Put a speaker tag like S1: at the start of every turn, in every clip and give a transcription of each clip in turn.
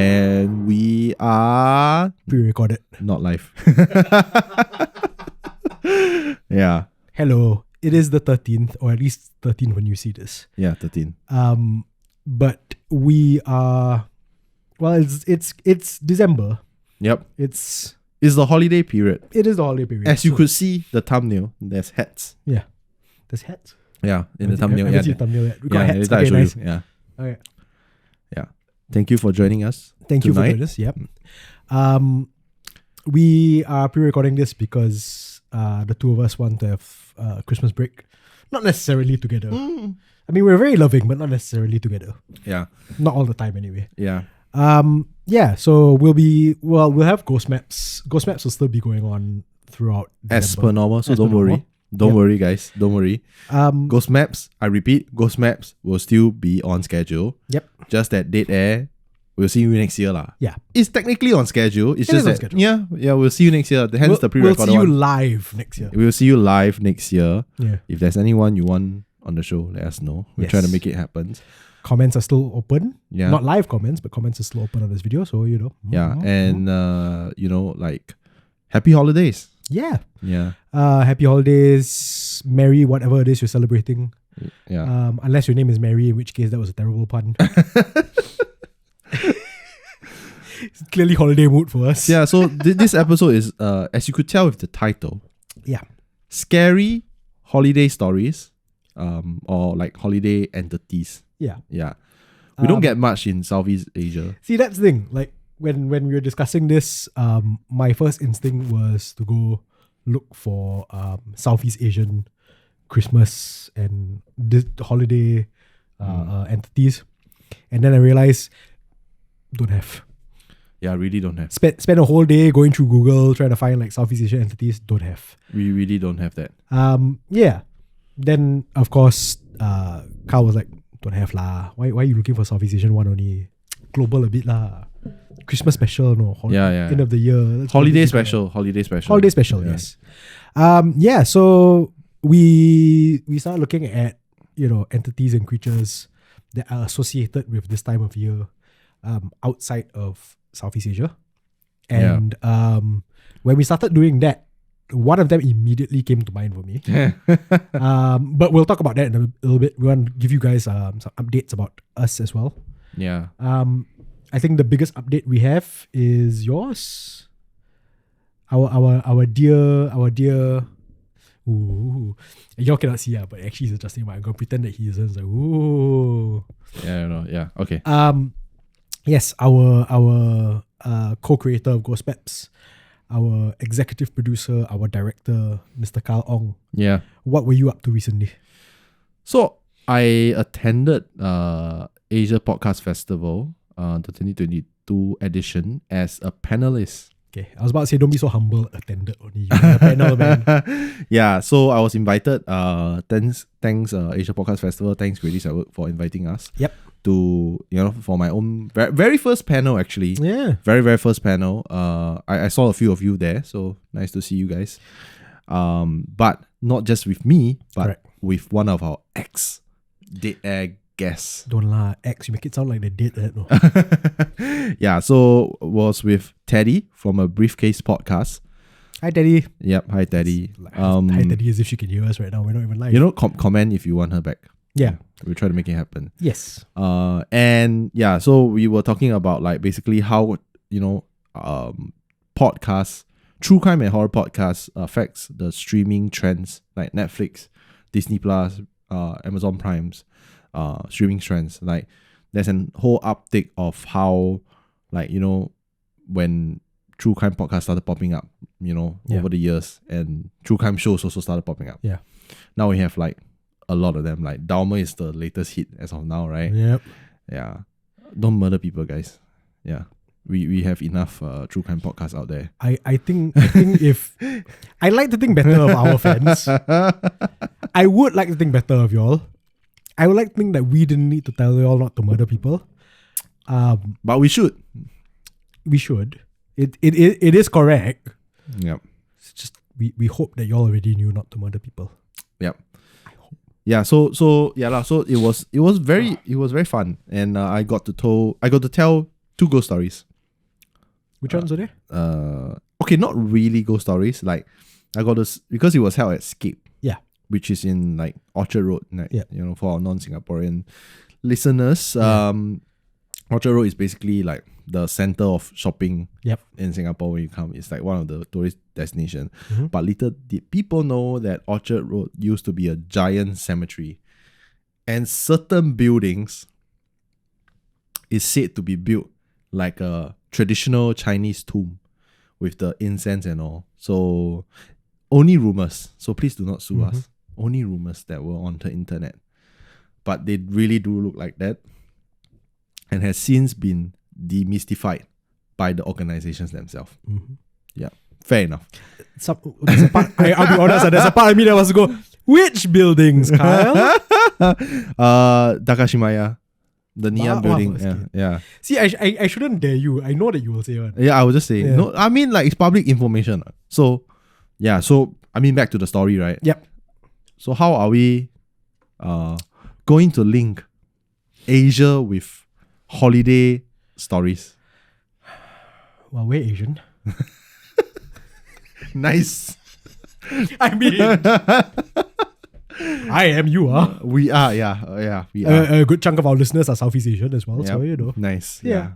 S1: And we are
S2: Pre-recorded.
S1: not live. Yeah.
S2: Hello. It is the 13th, or at least 13th when you see this.
S1: Yeah, 13.
S2: But we are, well, it's December.
S1: Yep.
S2: It's
S1: the holiday period.
S2: It is the holiday period.
S1: As you could see the thumbnail, there's hats.
S2: Yeah. There's hats.
S1: Yeah, in the thumbnail.
S2: I haven't seen the thumbnail yet. We got hats.
S1: Later I show
S2: nice.
S1: you. Yeah.
S2: Okay.
S1: Yeah. Thank you for joining us.
S2: Thank you for
S1: tonight.
S2: doing this. Yep. We are pre-recording this because the two of us want to have Christmas break. Not necessarily together. I mean, we're very loving, but not necessarily together.
S1: Yeah.
S2: Not all the time anyway.
S1: Yeah.
S2: Yeah, so we'll have ghost maps. Ghost maps will still be going on throughout
S1: As
S2: December.
S1: per normal, so
S2: As
S1: don't
S2: per
S1: worry.
S2: normal.
S1: Don't worry, guys. Don't worry.
S2: Ghost
S1: Ghost maps, I repeat, ghost maps will still be on schedule.
S2: Yep.
S1: Just that dead air, we'll see you next year lah.
S2: Yeah.
S1: It's technically on schedule. It's
S2: It
S1: just
S2: is on
S1: that,
S2: schedule.
S1: yeah, we'll see you next year. Hence the
S2: We'll
S1: pre-recorded
S2: see you
S1: one.
S2: live next year.
S1: We'll see you live next year.
S2: Yeah.
S1: If there's anyone you want on the show, let us know. We're
S2: Yes.
S1: trying to make it happen.
S2: Comments are still open.
S1: Yeah.
S2: Not live comments, but comments are still open on this video. So,
S1: Yeah. And, like, happy holidays.
S2: Yeah.
S1: Yeah.
S2: Happy holidays. Merry whatever it is you're celebrating.
S1: Yeah.
S2: Unless your name is Mary, in which case that was a terrible pun. It's clearly holiday mood for us.
S1: Yeah. So this episode is, as you could tell with the title,
S2: Yeah.
S1: scary holiday stories, or like holiday entities.
S2: Yeah.
S1: Yeah. We don't get much in Southeast Asia.
S2: See, that's the thing. Like when we were discussing this, my first instinct was to go look for Southeast Asian Christmas and holiday entities, and then I realized don't have.
S1: Yeah, really don't have.
S2: Spend a whole day going through Google trying to find like Southeast Asian entities. Don't have.
S1: We really don't have that.
S2: Yeah. Then of course, Carl was like, "Don't have lah. Why are you looking for Southeast Asian one only? Global a bit lah. Christmas special, no.
S1: Yeah.
S2: End of the year. Let's
S1: Holiday
S2: go
S1: special. Holiday special.
S2: Holiday special.
S1: Yeah.
S2: Yes. Yeah. So we started looking at entities and creatures that are associated with this time of year, outside of Southeast Asia, and when we started doing that, one of them immediately came to mind for me. But we'll talk about that in a little bit. We want to give you guys some updates about us as well.
S1: Yeah.
S2: I think the biggest update we have is yours. Our dear. Ooh, y'all cannot see but actually he's adjusting. But I'm gonna pretend that he isn't. It's like, ooh.
S1: Yeah. Yeah. Okay.
S2: Yes, our co-creator of Ghost Maps, our executive producer, our director, Mr. Carl Ong.
S1: Yeah.
S2: What were you up to recently?
S1: So I attended Asia Podcast Festival, the 2022 edition, as a panelist.
S2: Okay, I was about to say, don't be so humble. Attended only. You're a panel, man.
S1: Yeah, so I was invited. Thanks, Asia Podcast Festival. Thanks, Greatest at Work, for inviting us.
S2: Yep.
S1: To for my own very first panel, actually.
S2: Yeah.
S1: Very first panel. I saw a few of you there, so nice to see you guys. But not just with me, but
S2: Correct.
S1: with one of our ex-Dead Air guests.
S2: Don't lie, X. You make it sound like they did that. No.
S1: Yeah, so was with Teddy from a Briefcase podcast.
S2: Hi, Teddy.
S1: Yep, hi Teddy.
S2: Hi, Teddy, as if she can hear us right now. We're not even live.
S1: Comment if you want her back.
S2: Yeah.
S1: We'll try to make it happen.
S2: Yes.
S1: And yeah, so we were talking about like basically how podcasts, true crime and horror podcasts affects the streaming trends like Netflix, Disney Plus, Amazon Prime's streaming trends. Like there's a whole uptick of how when true crime podcasts started popping up, over the years, and true crime shows also started popping up.
S2: Yeah.
S1: Now we have like a lot of them. Like Dahmer is the latest hit as of now, right?
S2: Yep.
S1: Yeah. Don't murder people, guys. Yeah. We have enough true crime podcasts out there.
S2: I think if I like to think better of our fans, I would like to think better of y'all. I would like to think that we didn't need to tell y'all not to murder people.
S1: But we should.
S2: We should. It is correct.
S1: Yep.
S2: It's just we hope that y'all already knew not to murder people.
S1: Yep. Yeah, so it was very fun, and I got to tell 2 ghost stories.
S2: Which ones were there?
S1: Okay, not really ghost stories. Like I got this because it was held at Scape.
S2: Yeah.
S1: Which is in like Orchard Road. Like,
S2: Yeah.
S1: you know, for our non-Singaporean listeners, Orchard Road is basically like the center of shopping in Singapore when you come. It's like one of the tourist destinations.
S2: Mm-hmm.
S1: But little did people know that Orchard Road used to be a giant cemetery. And certain buildings is said to be built like a traditional Chinese tomb with the incense and all. So only rumors. So please do not sue us. Only rumors that were on the internet. But they really do look like that. And has since been demystified by the organizations themselves. Yeah. Fair enough.
S2: There's a part, I'll be honest, there's a part of me that wants to go, which buildings, Kyle?
S1: Takashimaya. The Neon building. Yeah.
S2: See, I shouldn't dare you. I know that you will say one.
S1: Yeah, I will just say. Yeah. No, I mean, like, it's public information. So, yeah. So, I mean, back to the story, right?
S2: Yep.
S1: So, how are we going to link Asia with holiday stories?
S2: Well, we're Asian.
S1: Nice.
S2: I mean, I am, you are.
S1: We are, yeah, we are.
S2: A good chunk of our listeners are Southeast Asian as well,
S1: Yep.
S2: so you know.
S1: Nice.
S2: Yeah.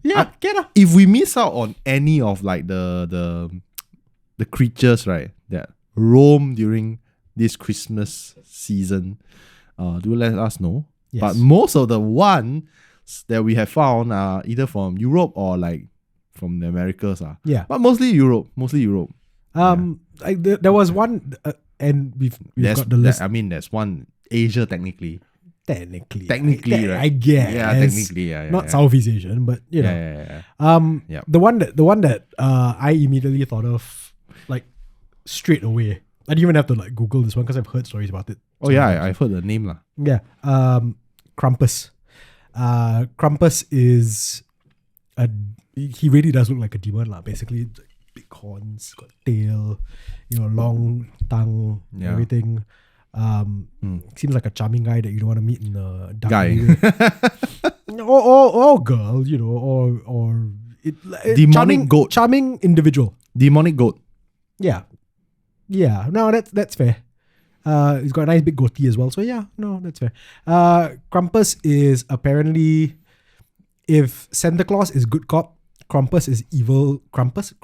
S2: Yeah, get up.
S1: If we miss out on any of like the creatures, right, that roam during this Christmas season, do let us know.
S2: Yes.
S1: But most of the ones that we have found are either from Europe or like from the Americas.
S2: Yeah.
S1: But mostly Europe.
S2: There was one, and we've got the list.
S1: I mean, there's one Asia technically.
S2: Technically,
S1: right?
S2: I guess.
S1: Yeah, technically, yeah.
S2: Not Southeast Asian, but you know.
S1: Yeah.
S2: The one that I immediately thought of, like, straight away. I didn't even have to like Google this one because I've heard stories about it.
S1: Oh yeah, I've heard the name lah.
S2: Yeah. Krampus. Krampus is he really does look like a demon lah. Basically, big horns, got tail, long tongue, everything. Seems like a charming guy that you don't want to meet in a dark alleyway. or girl, or
S1: demonic goat,
S2: charming individual,
S1: demonic goat.
S2: Yeah. No, that's fair. He's got a nice big goatee as well, so yeah, no, that's fair. Krampus is apparently, if Santa Claus is good cop, Krampus is evil. Krampus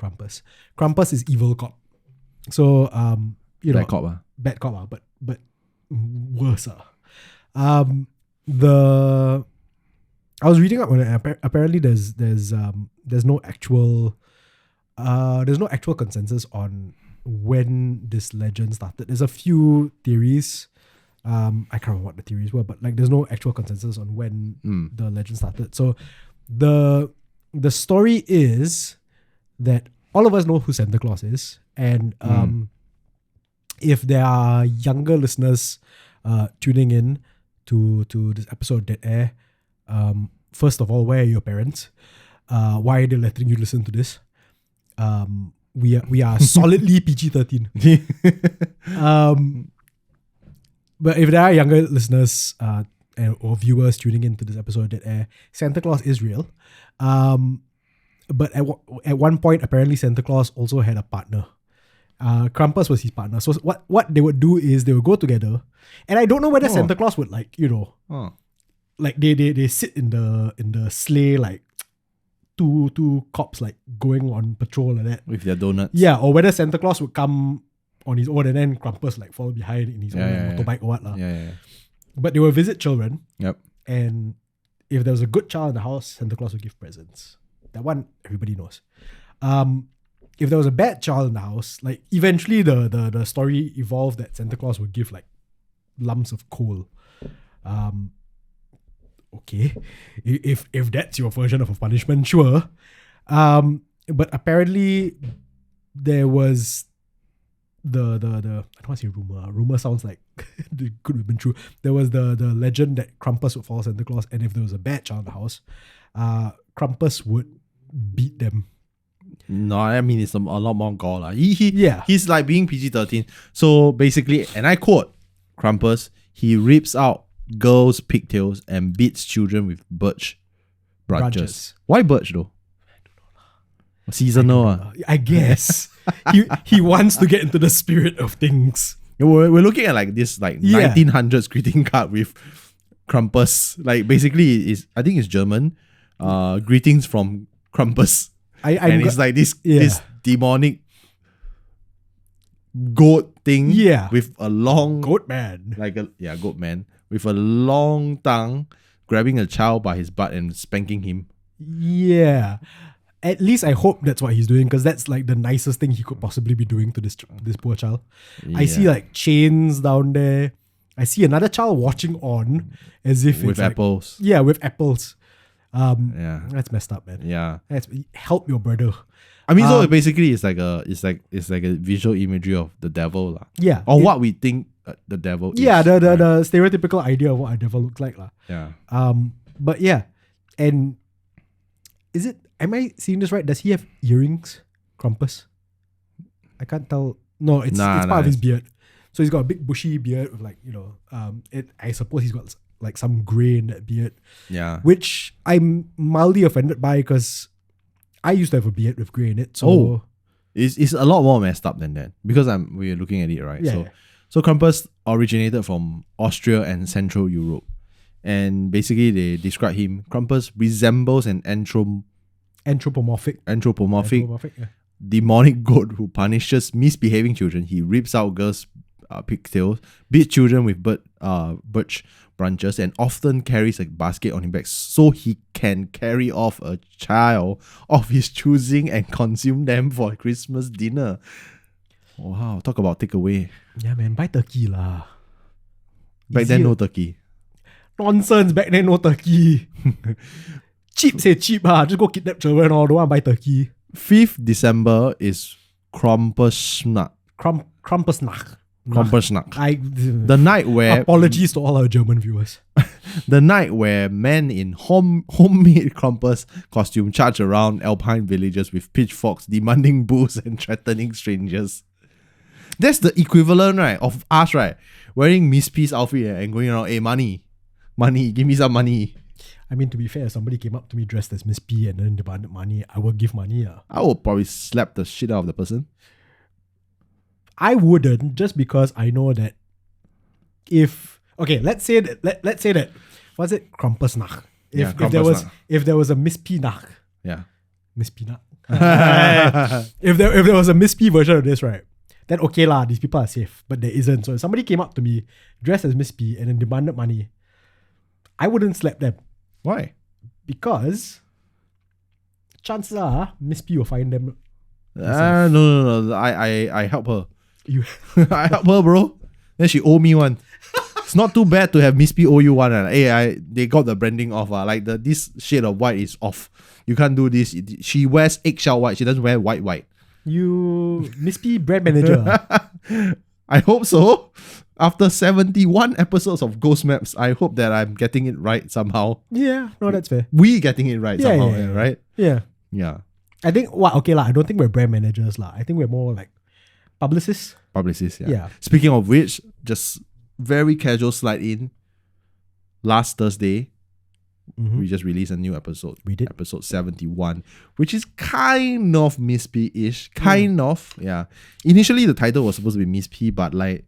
S2: is evil cop. So
S1: bad cop,
S2: bad cop, but worse. I was reading up on it. Apparently, there's no actual consensus on when this legend started. There's a few theories. I can't remember what the theories were, but like there's no actual consensus on when the legend started. So the story is that all of us know who Santa Claus is, and if there are younger listeners tuning in to this episode of Dead Air, first of all, where are your parents? Why are they letting you listen to this? We are solidly PG-13. But if there are younger listeners or viewers tuning into this episode of Dead Air, Santa Claus is real. But at one point, apparently Santa Claus also had a partner. Krampus was his partner. So what they would do is they would go together, and I don't know whether Santa Claus would like like they sit in the sleigh like two cops like going on patrol like that
S1: with their donuts.
S2: Yeah, or whether Santa Claus would come on his own and then Krampus like follow behind in his own motorbike or what lah.
S1: Yeah.
S2: But they will visit children.
S1: Yep.
S2: And if there was a good child in the house, Santa Claus would give presents. That one everybody knows. If there was a bad child in the house, like eventually the story evolved that Santa Claus would give like lumps of coal. Okay, if that's your version of a punishment, sure. But apparently there was the I don't want to say rumor. Rumor sounds like it could have been true. There was the legend that Krampus would follow Santa Claus, and if there was a bad child in the house, Krampus would beat them.
S1: No, I mean it's a lot more gore lah. He's like being PG-13. So basically, and I quote Krampus, he rips out girls' pigtails and beats children with birch branches. Why birch though? Seasonal.
S2: I guess he wants to get into the spirit of things.
S1: We're looking at like this 1900s greeting card with Krampus. Like basically I think it's German. Greetings from Krampus. It's like this demonic goat thing with a long
S2: goat man.
S1: Goat man with a long tongue grabbing a child by his butt and spanking him.
S2: Yeah. At least I hope that's what he's doing, because that's like the nicest thing he could possibly be doing to this poor child. I see like chains down there. I see another child watching on as if
S1: with apples.
S2: With apples. That's messed up, man.
S1: Yeah.
S2: Help your brother.
S1: I mean, so basically it's like a visual imagery of the devil, lah.
S2: Yeah.
S1: Or what we think the devil is.
S2: Yeah, the stereotypical idea of what a devil looks like, lah.
S1: Yeah.
S2: But yeah. And am I seeing this right? Does he have earrings, Krampus? I can't tell. No, it's part of his beard. So he's got a big bushy beard with I suppose he's got like some grey in that beard.
S1: Yeah.
S2: Which I'm mildly offended by, because I used to have a beard with grey in it. So
S1: it's a lot more messed up than that, because we're looking at it, right?
S2: Yeah.
S1: So Krampus originated from Austria and Central Europe. And basically they describe him. Krampus resembles an
S2: anthropomorphic
S1: demonic goat who punishes misbehaving children. He rips out girls' pigtails, beats children with birch branches, and often carries a basket on his back so he can carry off a child of his choosing and consume them for Christmas dinner. Wow, talk about takeaway.
S2: Yeah, man, buy turkey lah.
S1: Back then, no turkey.
S2: Nonsense, back then no turkey. Cheap just go kidnap children or don't want to buy turkey.
S1: 5th December is Krampusnacht.
S2: Krampusnacht.
S1: The night where...
S2: Apologies to all our German viewers.
S1: The night where men in homemade Krampus costume charge around alpine villages with pitchforks, demanding booze and threatening strangers. That's the equivalent, right, of us, right, wearing Miss P's outfit and going around, hey, money, give me some money.
S2: I mean, to be fair, if somebody came up to me dressed as Miss P and then demanded money, I would give money.
S1: I would probably slap the shit out of the person.
S2: I wouldn't, just because I know that let's say that what's it? Krampusnacht. If there was a Miss P Nacht.
S1: Yeah.
S2: Miss P Nacht. if there was a Miss P version of this, right? Then okay lah, these people are safe. But there isn't. So if somebody came up to me dressed as Miss P and then demanded money, I wouldn't slap them.
S1: Why?
S2: Because chances are Miss P will find them.
S1: No. I help her.
S2: You
S1: I help her, bro. Then she owe me one. It's not too bad to have Miss P owe you one. They got the branding off. This shade of white is off. You can't do this. She wears eggshell white. She doesn't wear white. You
S2: Miss P brand manager.
S1: I hope so. After 71 episodes of Ghost Maps, I hope that I'm getting it right somehow.
S2: Yeah, no, that's fair.
S1: We getting it right somehow, right?
S2: Yeah.
S1: Yeah.
S2: I think, I don't think we're brand managers lah. I think we're more like publicists.
S1: Publicists, yeah. Speaking of which, just very casual slide in. Last Thursday, we just released a new episode.
S2: We did.
S1: Episode 71, which is kind of Miss P-ish. Kind of, yeah. Initially, the title was supposed to be Miss P, but like...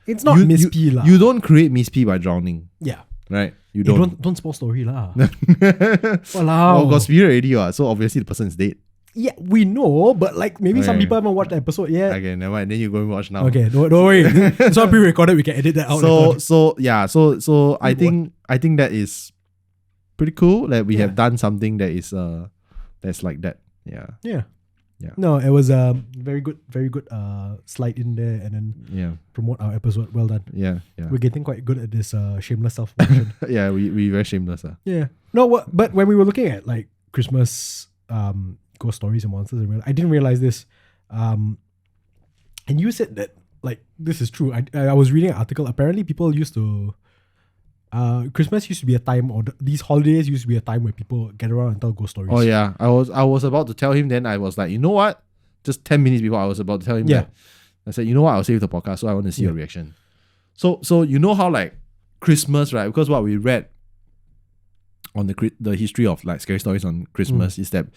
S2: It's not Miss P lah.
S1: You don't create Miss P by drowning.
S2: Yeah.
S1: Right? You don't.
S2: Don't spoil story lah.
S1: Walao. Well, got spirit already, so obviously the person is dead.
S2: Yeah, we know, but like maybe some people haven't watched the episode yet.
S1: Okay, never mind. Then you go and watch now.
S2: Okay, don't worry. It's all pre-recorded. We can edit that out.
S1: So I think that is pretty cool. Like we have done something that is that's like that. Yeah.
S2: No, it was a very good slide in there and then promote our episode. Well done.
S1: Yeah.
S2: We're getting quite good at this shameless self-promotion.
S1: Yeah, we very shameless.
S2: Yeah. No, but when we were looking at like Christmas ghost stories and monsters, I didn't realize this. And you said that like this is true. I was reading an article. Apparently, people used to. Christmas used to be a time, or these holidays used to be a time where people get around and tell ghost stories.
S1: Oh yeah, I was about to tell him. Then I was like, you know what? Just 10 minutes before I was about to tell him that, I said, you know what? I'll save the podcast, so I want to see your reaction. So you know how like Christmas, right? Because what we read on the history of like scary stories on Christmas is that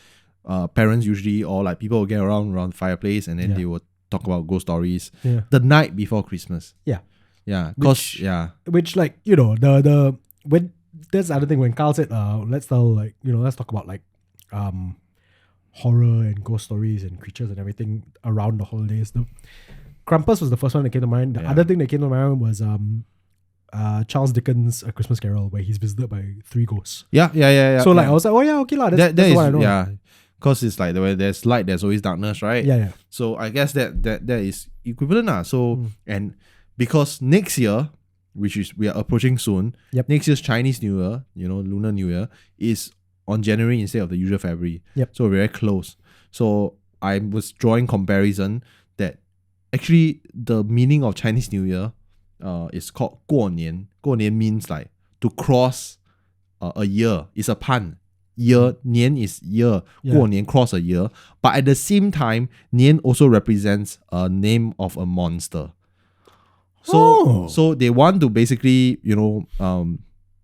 S1: parents usually, or like people will get around the fireplace, and then they will talk about ghost stories the night before Christmas.
S2: Yeah.
S1: Yeah. Cause
S2: Which, like, you know, the when that's the other thing when Carl said let's talk about like horror and ghost stories and creatures and everything around the holidays. The Krampus was the first one that came to mind. The other thing that came to mind was Charles Dickens' A Christmas Carol, where he's visited by 3 ghosts.
S1: Yeah.
S2: So like I was like, oh yeah, okay lah. That's what I know.
S1: Yeah. Because it's like where there's light, there's always darkness, right?
S2: Yeah.
S1: So I guess that is equivalent lah. So and because next year, we are approaching soon.
S2: Yep.
S1: Next year's Chinese New Year, Lunar New Year, is on January instead of the usual February.
S2: Yep.
S1: So very close. So I was drawing comparison that actually the meaning of Chinese New Year is called 过年. 过年 means like to cross a year. It's a pun. Year, 年 is year. 过年 cross a year. But at the same time, 年 also represents a name of a monster. So they want to basically,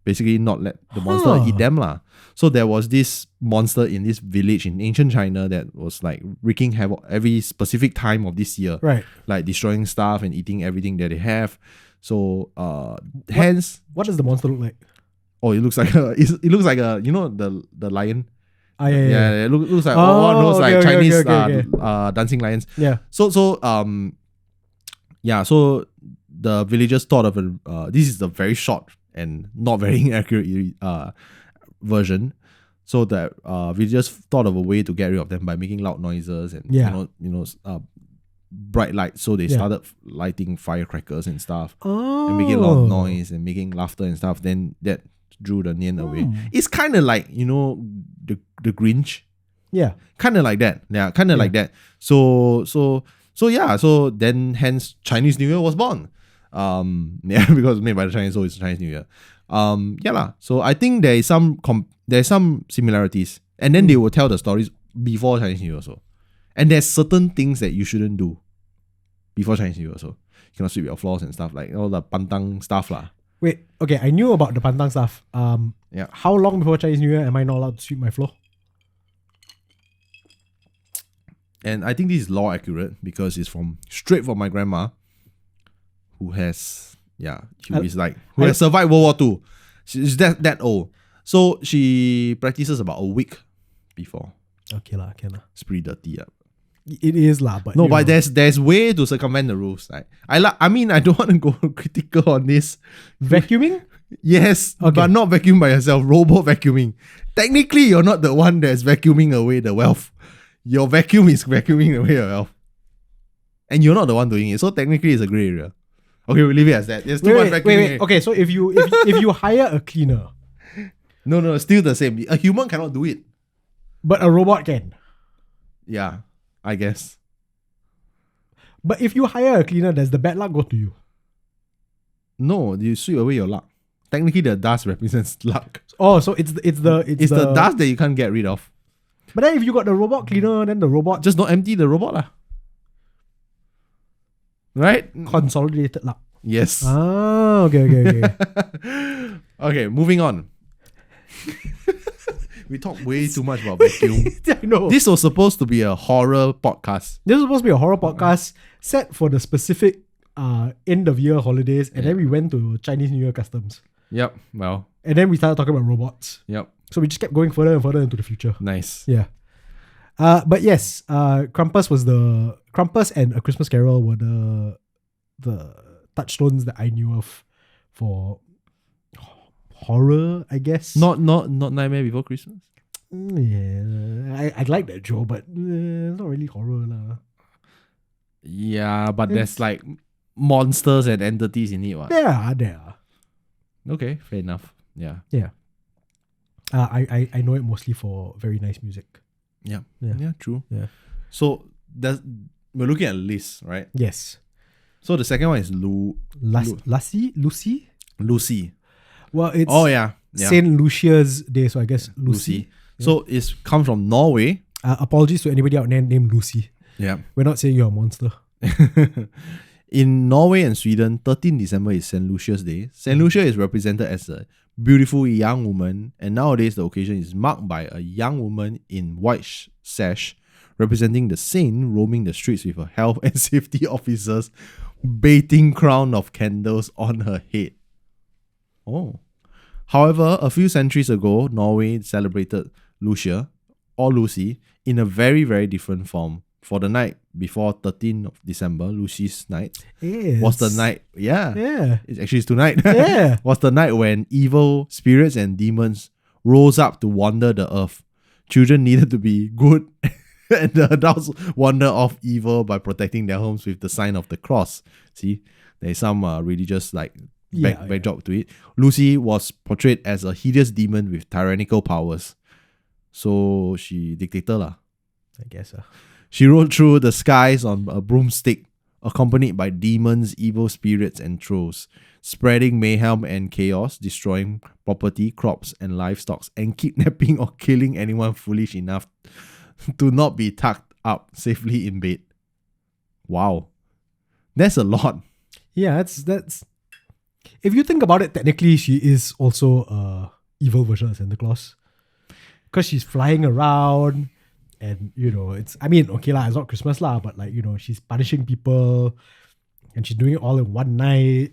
S1: basically not let the monster eat them lah. So there was this monster in this village in ancient China that was like wreaking havoc every specific time of this year.
S2: Right.
S1: Like destroying stuff and eating everything that they have. So hence,
S2: what does the monster look like?
S1: Oh, it looks like the lion.
S2: Yeah.
S1: It looks like like Chinese
S2: okay.
S1: dancing lions.
S2: Yeah.
S1: So the villagers thought of this is the very short and not very inaccurate version. So the villagers thought of a way to get rid of them by making loud noises and bright lights. So they started lighting firecrackers and stuff and making loud noise and making laughter and stuff. Then that drew the Nian away. It's kind of like the Grinch.
S2: Yeah,
S1: kind of like that. Yeah, kind of like that. So then hence Chinese New Year was born. Because made by the Chinese, so it's Chinese New Year. So I think there's some similarities, and then they will tell the stories before Chinese New Year also. And there's certain things that you shouldn't do before Chinese New Year also. You cannot sweep your floors and stuff, like all the pantang stuff lah.
S2: Wait, okay, I knew about the pantang stuff. How long before Chinese New Year am I not allowed to sweep my floor?
S1: And I think this is law accurate because it's straight from my grandma, who has survived World War II. She's that old. So she practices about a week before.
S2: Okay lah.
S1: It's pretty dirty.
S2: It is lah, but
S1: but there's way to circumvent the rules. Like, I don't want to go critical on this.
S2: Vacuuming?
S1: Yes, but not vacuum by yourself. Robot vacuuming. Technically, you're not the one that's vacuuming away the wealth. Your vacuum is vacuuming away your wealth, and you're not the one doing it. So technically, it's a gray area. Okay, we'll leave it as that. There's too much vacuuming.
S2: Wait. Okay, so if you hire a cleaner,
S1: no, still the same. A human cannot do it,
S2: but a robot can.
S1: Yeah, I guess.
S2: But if you hire a cleaner, does the bad luck go to you?
S1: No, you sweep away your luck. Technically, the dust represents luck.
S2: Oh, so it's the
S1: dust that you can't get rid of.
S2: But then if you got the robot cleaner, then the robot
S1: just don't empty the robot lah. Right?
S2: Consolidated luck.
S1: Yes.
S2: Ah, okay.
S1: Okay, moving on. We talk way too much about vacuum.
S2: I know.
S1: This was supposed to be a horror podcast.
S2: This was supposed to be a horror podcast set for the specific end of year holidays, and then we went to Chinese New Year customs.
S1: Yep. Well.
S2: And then we started talking about robots.
S1: Yep.
S2: So we just kept going further and further into the future.
S1: Nice.
S2: Yeah. But yes, Krampus and A Christmas Carol were the touchstones that I knew of for horror, I guess.
S1: Not Nightmare Before Christmas.
S2: Yeah, I like that joke, but it's not really horror lah.
S1: Yeah, but there's like monsters and entities in it. What?
S2: There are.
S1: Okay, fair enough. Yeah.
S2: I know it mostly for very nice music.
S1: Yeah, true.
S2: Yeah.
S1: So we're looking at a list, right?
S2: Yes.
S1: So the second one is Lucy.
S2: Well, it's Saint Lucia's Day, so I guess Lucy.
S1: Yeah. So it comes from Norway.
S2: Apologies to anybody out there named Lucy.
S1: Yeah.
S2: We're not saying you're a monster.
S1: In Norway and Sweden, 13 December is St. Lucia's Day. St. Lucia is represented as a beautiful young woman, and nowadays the occasion is marked by a young woman in white sash representing the saint roaming the streets with her health and safety officers baiting crown of candles on her head. Oh. However, a few centuries ago, Norway celebrated Lucia, or Lucy, in a very, very different form. For the night before 13th of December, Lucy's night, was the night, it's tonight, was the night when evil spirits and demons rose up to wander the earth. Children needed to be good and the adults wander off evil by protecting their homes with the sign of the cross. See, there's some religious backdrop to it. Lucy was portrayed as a hideous demon with tyrannical powers. So she dictator lah.
S2: I guess so.
S1: She rode through the skies on a broomstick, accompanied by demons, evil spirits, and trolls, spreading mayhem and chaos, destroying property, crops, and livestock, and kidnapping or killing anyone foolish enough to not be tucked up safely in bed. Wow. That's a lot.
S2: Yeah, that's if you think about it, technically she is also a evil version of Santa Claus. Because she's flying around and, it's not Christmas lah, but she's punishing people and she's doing it all in one night.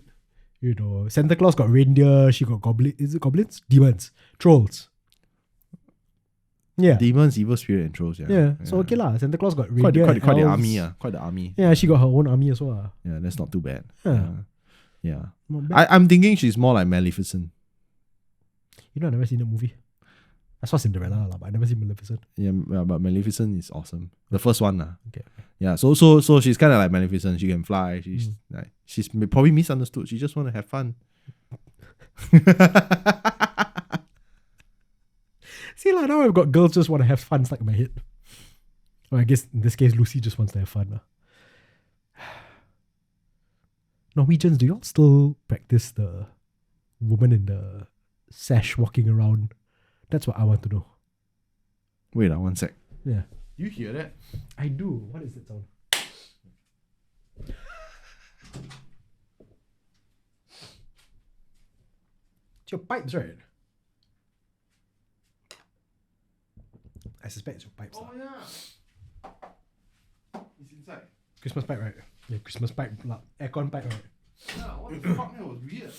S2: Santa Claus got reindeer, she got goblins. Is it goblins? Demons. Trolls. Yeah.
S1: Demons, evil spirit, and trolls,
S2: Yeah. So Santa Claus got reindeer.
S1: Quite the army, quite the army.
S2: Yeah, she got her own army as well.
S1: Yeah, that's not too bad. Yeah.
S2: Not bad.
S1: I'm thinking she's more like Maleficent.
S2: I've never seen the movie. I saw Cinderella, but I never seen Maleficent.
S1: Yeah, but Maleficent is awesome. The first one.
S2: Okay.
S1: Yeah, so she's kind of like Maleficent. She can fly. She's probably misunderstood. She just want to have fun.
S2: See, now I've got girls just want to have fun stuck in my head. Well, I guess in this case, Lucy just wants to have fun. Norwegians, do y'all still practice the woman in the sash walking around? That's what I want to know.
S1: Wait, one sec.
S2: Yeah.
S1: You hear that?
S2: I do. What is that sound? It's your pipes, right? I suspect it's your pipes.
S1: Oh, yeah. It's inside.
S2: Christmas pipe, right? Yeah, Christmas pipe. Aircon pipe, right?
S1: Yeah, what the fuck? That was weird.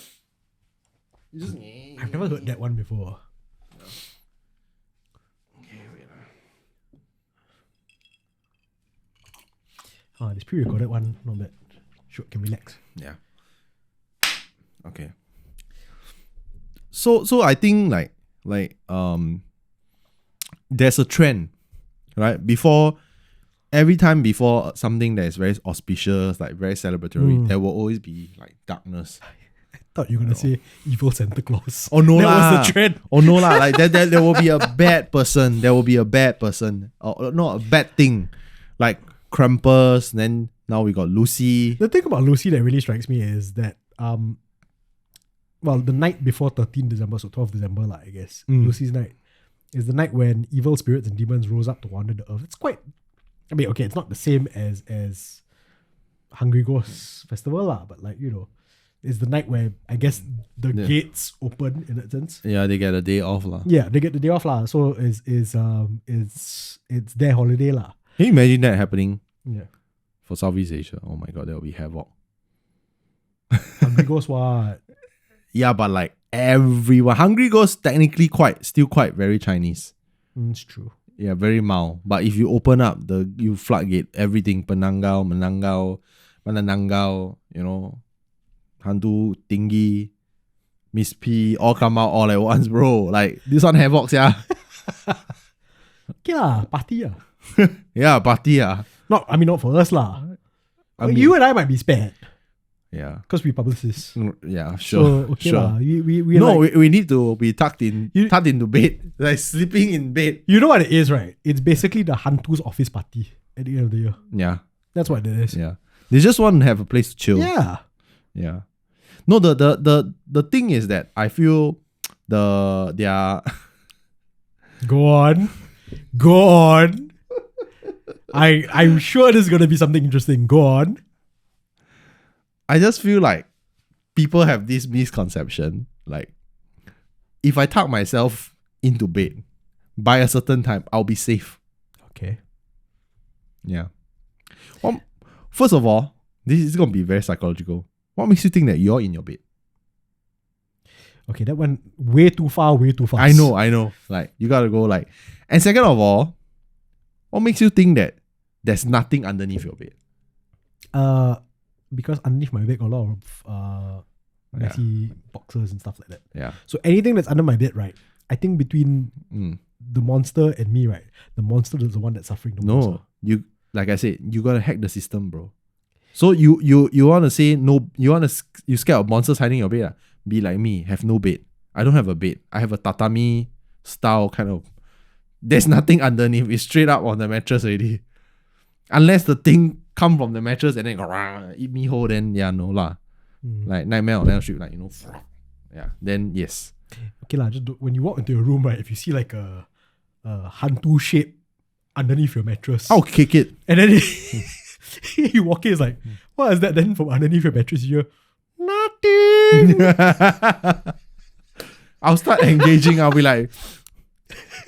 S1: You just...
S2: I've never heard that one before.
S1: Okay, wait.
S2: This pre-recorded one, not bad. Sure, can relax.
S1: Yeah. Okay. So I think there's a trend, right? Every time before something that is very auspicious, like very celebratory, there will always be like darkness.
S2: Thought you were gonna say evil Santa Claus.
S1: Oh no,
S2: that
S1: lah.
S2: was the trend.
S1: Oh no, lah. Like there will be a bad person. There will be a bad person. Or not a bad thing, like Krampus. Then now we got Lucy.
S2: The thing about Lucy that really strikes me is that the night before 13 December, so 12 December, I guess, Lucy's night is the night when evil spirits and demons rose up to wander the earth. It's quite. It's not the same as Hungry Ghosts Festival, but it's the night where I guess the gates open in that sense.
S1: Yeah, they get a day off lah.
S2: Yeah, they get the day off lah. So it's their holiday lah.
S1: Can you imagine that happening?
S2: Yeah.
S1: For Southeast Asia? Oh my god, there will be havoc.
S2: Hungry Ghosts what?
S1: Yeah, but like everyone, Hungry Ghosts technically still quite very Chinese.
S2: It's true.
S1: Yeah, very mild. But if you open up you floodgate everything, Penanggal, Menanggal, Manananggal, Hantu, Tinggi, Miss P, all come out all at once, bro. Like, this one havoc, yeah.
S2: Okay lah, party lah.
S1: Yeah, party lah.
S2: Not for us lah. You and I might be spared.
S1: Yeah.
S2: Because we publicists.
S1: Yeah, sure.
S2: So, okay
S1: sure.
S2: lah.
S1: We need to be tucked into bed. Like, sleeping in bed.
S2: You know what it is, right? It's basically the Hantu's office party at the end of the year.
S1: Yeah.
S2: That's what it is.
S1: Yeah. They just want to have a place to chill.
S2: Yeah.
S1: Yeah. No, the thing is that I feel they are
S2: Go on. I'm sure there's gonna be something interesting. Go on.
S1: I just feel like people have this misconception, like if I tuck myself into bed by a certain time, I'll be safe.
S2: Okay.
S1: Yeah. Well, first of all, this is gonna be very psychological. What makes you think that you're in your bed?
S2: Okay, that went way too far, way too fast.
S1: I know. Like, you gotta go like. And second of all, what makes you think that there's nothing underneath your bed?
S2: Because underneath my bed got a lot of messy boxes and stuff like that.
S1: Yeah.
S2: So anything that's under my bed, right? I think between the monster and me, right? The monster is the one that's suffering the most.
S1: No, you like I said, you gotta hack the system, bro. So you wanna say no? You scared of monsters hiding in your bed? Be like me, have no bed. I don't have a bed. I have a tatami style kind of. There's nothing underneath. It's straight up on the mattress already. Unless the thing come from the mattress and then go eat me whole, then yeah, no lah. Like Nightmare on Elm Street, like, you know, yeah. Then yes.
S2: Okay lah. Just when you walk into your room, right? If you see like a HANTU shape underneath your mattress,
S1: I'll kick it.
S2: and then you walk in, it's like, what is that? Then from underneath your mattress, you hear nothing.
S1: I'll start engaging. I'll be like,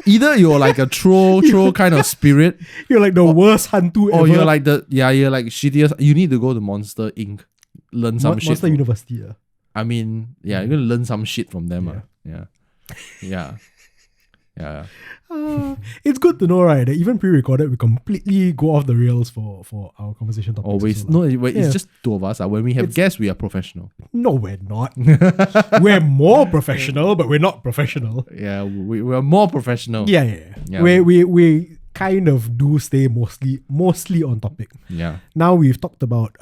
S1: either you're like a troll kind of spirit,
S2: You're like the worst HANTU ever.
S1: or you're like you're like shittiest. You need to go to Monster Inc. Learn some shit.
S2: Monster
S1: from-
S2: University.
S1: I mean, yeah, you're gonna learn some shit from them.
S2: Yeah.
S1: Yeah.
S2: It's good to know, right? That even pre-recorded, we completely go off the rails for our conversation topics.
S1: Always.
S2: also,
S1: No,
S2: lah.
S1: it's just two of us. When we have
S2: It's-
S1: guests, we are professional.
S2: No, we're not. We're more professional, but we're not professional.
S1: Yeah, we're more professional.
S2: Yeah.
S1: Yeah.
S2: We kind of do stay mostly on topic.
S1: Yeah.
S2: Now we've talked about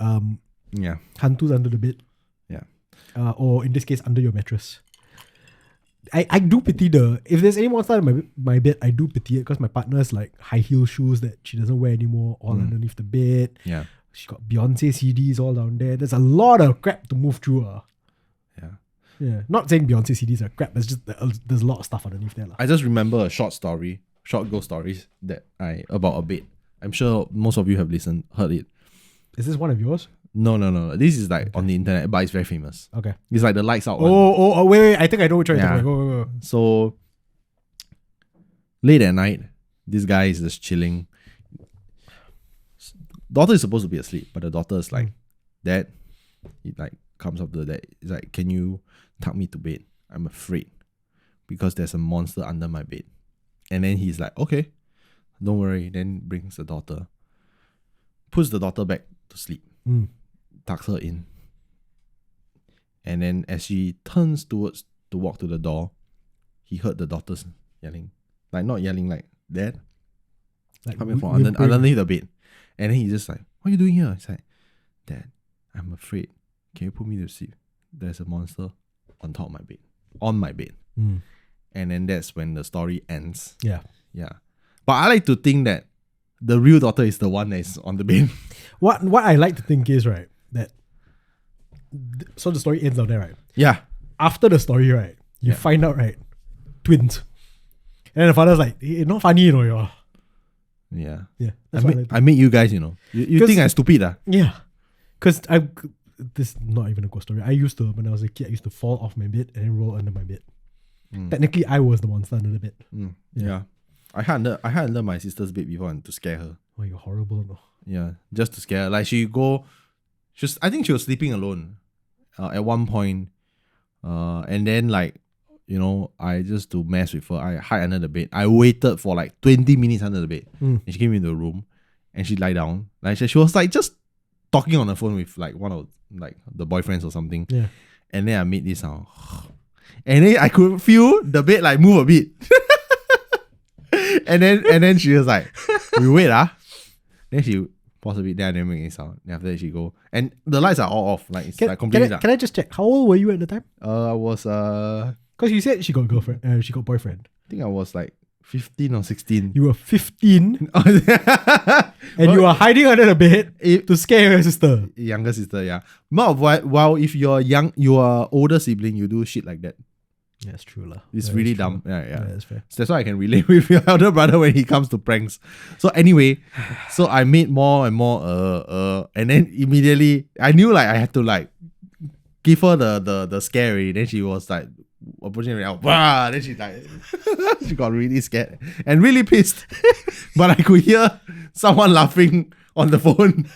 S1: Yeah.
S2: hantus under the bed.
S1: Yeah.
S2: Or in this case, under your mattress. I do pity if there's any monster in my bed, I do pity it because my partner's like high heel shoes that she doesn't wear anymore, all underneath the bed.
S1: Yeah.
S2: She got Beyonce CDs all down there. There's a lot of crap to move through.
S1: Yeah.
S2: Yeah. Not saying Beyonce CDs are crap, it's just there's a lot of stuff underneath there.
S1: I just remember a short ghost stories about a bed. I'm sure most of you have heard it.
S2: Is this one of yours?
S1: No. This is like on the internet, but it's very famous.
S2: Okay.
S1: It's like the lights out one.
S2: Oh, wait. I think I know which one you're
S1: Yeah.
S2: talking about. Go.
S1: So late at night, this guy is just chilling. Daughter is supposed to be asleep, but the daughter is like, Dad, he like comes up to the dad. He's like, can you tuck me to bed? I'm afraid because there's a monster under my bed. And then he's like, okay, don't worry. Then brings the daughter, puts the daughter back to sleep, tucks her in. And then as she turns to walk to the door, he heard the daughter's yelling. Like, not yelling, like, Dad,
S2: Like
S1: coming from underneath the bed. And then he's just like, what are you doing here? He's like, Dad, I'm afraid. Can you put me to sleep? There's a monster on top of my bed. On my bed. And then that's when the story ends.
S2: Yeah.
S1: Yeah. But I like to think that the real daughter is the one that is on the bed.
S2: What I like to think is, right, that so the story ends out there, right?
S1: Yeah.
S2: After the story, right, you find out, right, twins. And then the father's like, hey, not funny, you know, y'all.
S1: Yeah.
S2: Yeah.
S1: I made you guys, you know. You think I'm stupid, ah?
S2: Yeah. Because this is not even a ghost story. When I was a kid, I used to fall off my bed and then roll under my bed. Technically, I was the monster under the bed.
S1: Yeah. I had under my sister's bed before and to scare her.
S2: Oh, you're horrible, no?
S1: Yeah, just to scare her. Like I think she was sleeping alone at one point. And then like, you know, I just to mess with her, I hide under the bed. I waited for like 20 minutes under the bed. And she came into the room and she lie down. Like she was like just talking on the phone with like one of like the boyfriends or something.
S2: Yeah.
S1: And then I made this sound. And then I could feel the bed like move a bit. and then she was like, we wait. Then she paused a bit, then I didn't make any sound. Then after that she go. And the lights are all off. Like it's like completely dark.
S2: Can I just check? How old were you at the time?
S1: I was
S2: Because you said she got girlfriend, she got boyfriend.
S1: I think I was like 15 or 16.
S2: You were 15 and you were hiding under the bed to scare your sister.
S1: Younger sister, yeah. While if you're older sibling, you do shit like that.
S2: Yeah, it's true lah.
S1: It's really dumb. Yeah.
S2: That's fair.
S1: So that's why I can relate with your elder brother when he comes to pranks. So anyway, so I made more and more and then immediately I knew like I had to like give her the scare already. Then she was like approaching me out. Wow, then she like she got really scared and really pissed. But I could hear someone laughing on the phone.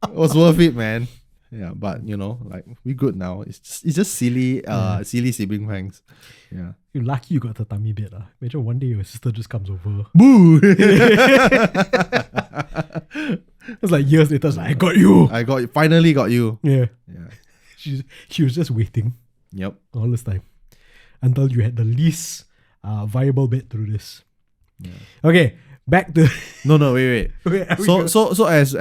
S1: It was worth it, man. Yeah, but like we good now. It's just silly, silly sibling pranks. Yeah.
S2: You're lucky you got the tummy bed. Imagine one day your sister just comes over.
S1: Boo!
S2: It's like years later, it's like, I got you.
S1: Finally got you.
S2: Yeah.
S1: Yeah.
S2: She was just waiting
S1: Yep.
S2: all this time until you had the least viable bed through this.
S1: Yeah.
S2: Okay, back to
S1: No, wait.
S2: okay,
S1: So as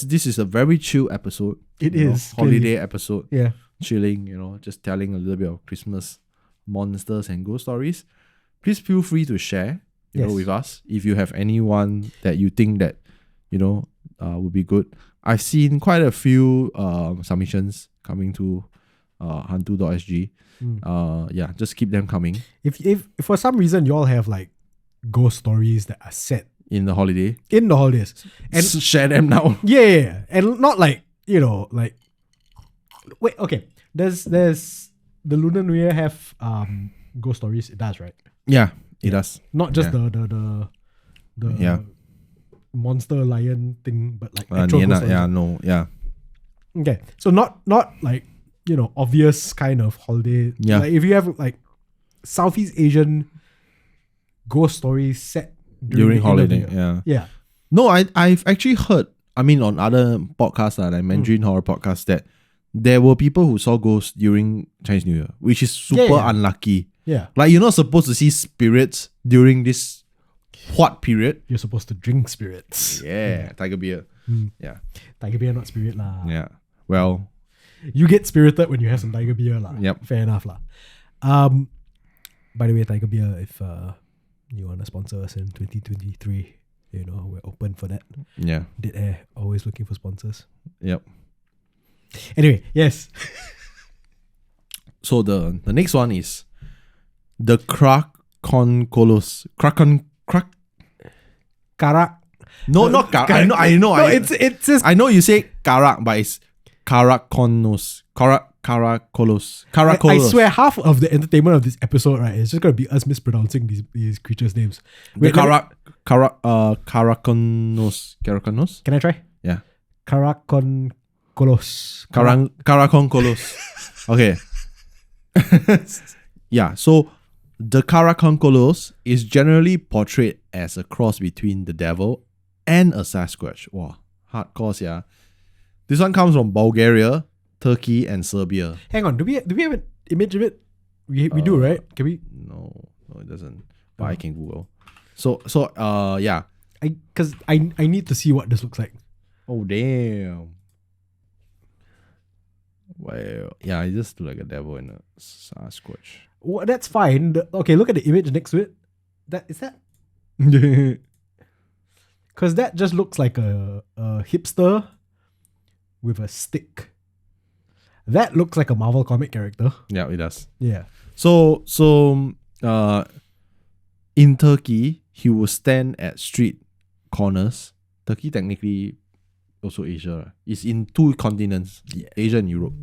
S1: this is a very chill episode.
S2: It
S1: you know,
S2: is,
S1: holiday
S2: clearly.
S1: episode.
S2: yeah.
S1: Chilling, just telling a little bit of Christmas monsters and ghost stories. Please feel free to share,
S2: Yes.
S1: with us if you have anyone that you think that would be good. I've seen quite a few submissions coming to hantu.sg. Yeah, just keep them coming
S2: If for some reason you all have like ghost stories that are set
S1: in the holiday.
S2: in the holidays, and
S1: Share them now.
S2: yeah, and not like like wait, okay. There's the Lunar New Year have ghost stories. It does, right?
S1: Yeah, it does.
S2: Not just
S1: Yeah.
S2: the
S1: Yeah.
S2: monster lion thing, but like actual ghost stories.
S1: Yeah, no, yeah.
S2: Okay, so not like obvious kind of holiday.
S1: Yeah.
S2: Like if you have like Southeast Asian ghost stories set
S1: During
S2: the end of the
S1: holiday,
S2: year.
S1: yeah. No, I've actually heard, on other podcasts, like Mandarin horror podcasts, that there were people who saw ghosts during Chinese New Year, which is super
S2: Yeah.
S1: unlucky.
S2: Yeah,
S1: Like, you're not supposed to see spirits during this what period?
S2: you're supposed to drink spirits.
S1: Yeah, tiger beer.
S2: Mm.
S1: Yeah,
S2: Tiger beer, not spirit lah.
S1: yeah. Well,
S2: You get spirited when you have some tiger beer lah.
S1: Yep.
S2: Fair enough lah. By the way, tiger beer, if you want to sponsor us in 2023, we're open for that.
S1: yeah,
S2: Dead Air, always looking for sponsors.
S1: yep.
S2: Anyway, yes.
S1: So the next one is the Krakonkolos.
S2: Karak.
S1: No, not Karak. I know.
S2: No, it's just
S1: I know you say Karak, but it's Karakonos. Karakolos.
S2: I swear half of the entertainment of this episode, right, is just gonna be us mispronouncing these creatures' names.
S1: The
S2: Wait, let me-
S1: Karakonos. Karakonos?
S2: Can I try?
S1: Yeah.
S2: Karakonkolos.
S1: Karakonkolos. Okay. Yeah, so the Karakonkolos is generally portrayed as a cross between the devil and a Sasquatch. Wow, hardcore, yeah. This one comes from Bulgaria, Turkey, and Serbia.
S2: Hang on, do we have an image of it? We do, right? Can we?
S1: No, it doesn't. But I can Google. So yeah.
S2: Because I need to see what this looks like.
S1: Oh damn. Well, yeah, it just look like a devil and a Sasquatch.
S2: Well, that's fine. Okay, look at the image next to it. Is that? Because that just looks like a hipster with a stick. That looks like a Marvel comic character.
S1: Yeah, it does.
S2: Yeah.
S1: So in Turkey, he will stand at street corners. Turkey technically also Asia. Right? It's in two continents, Asia and Europe.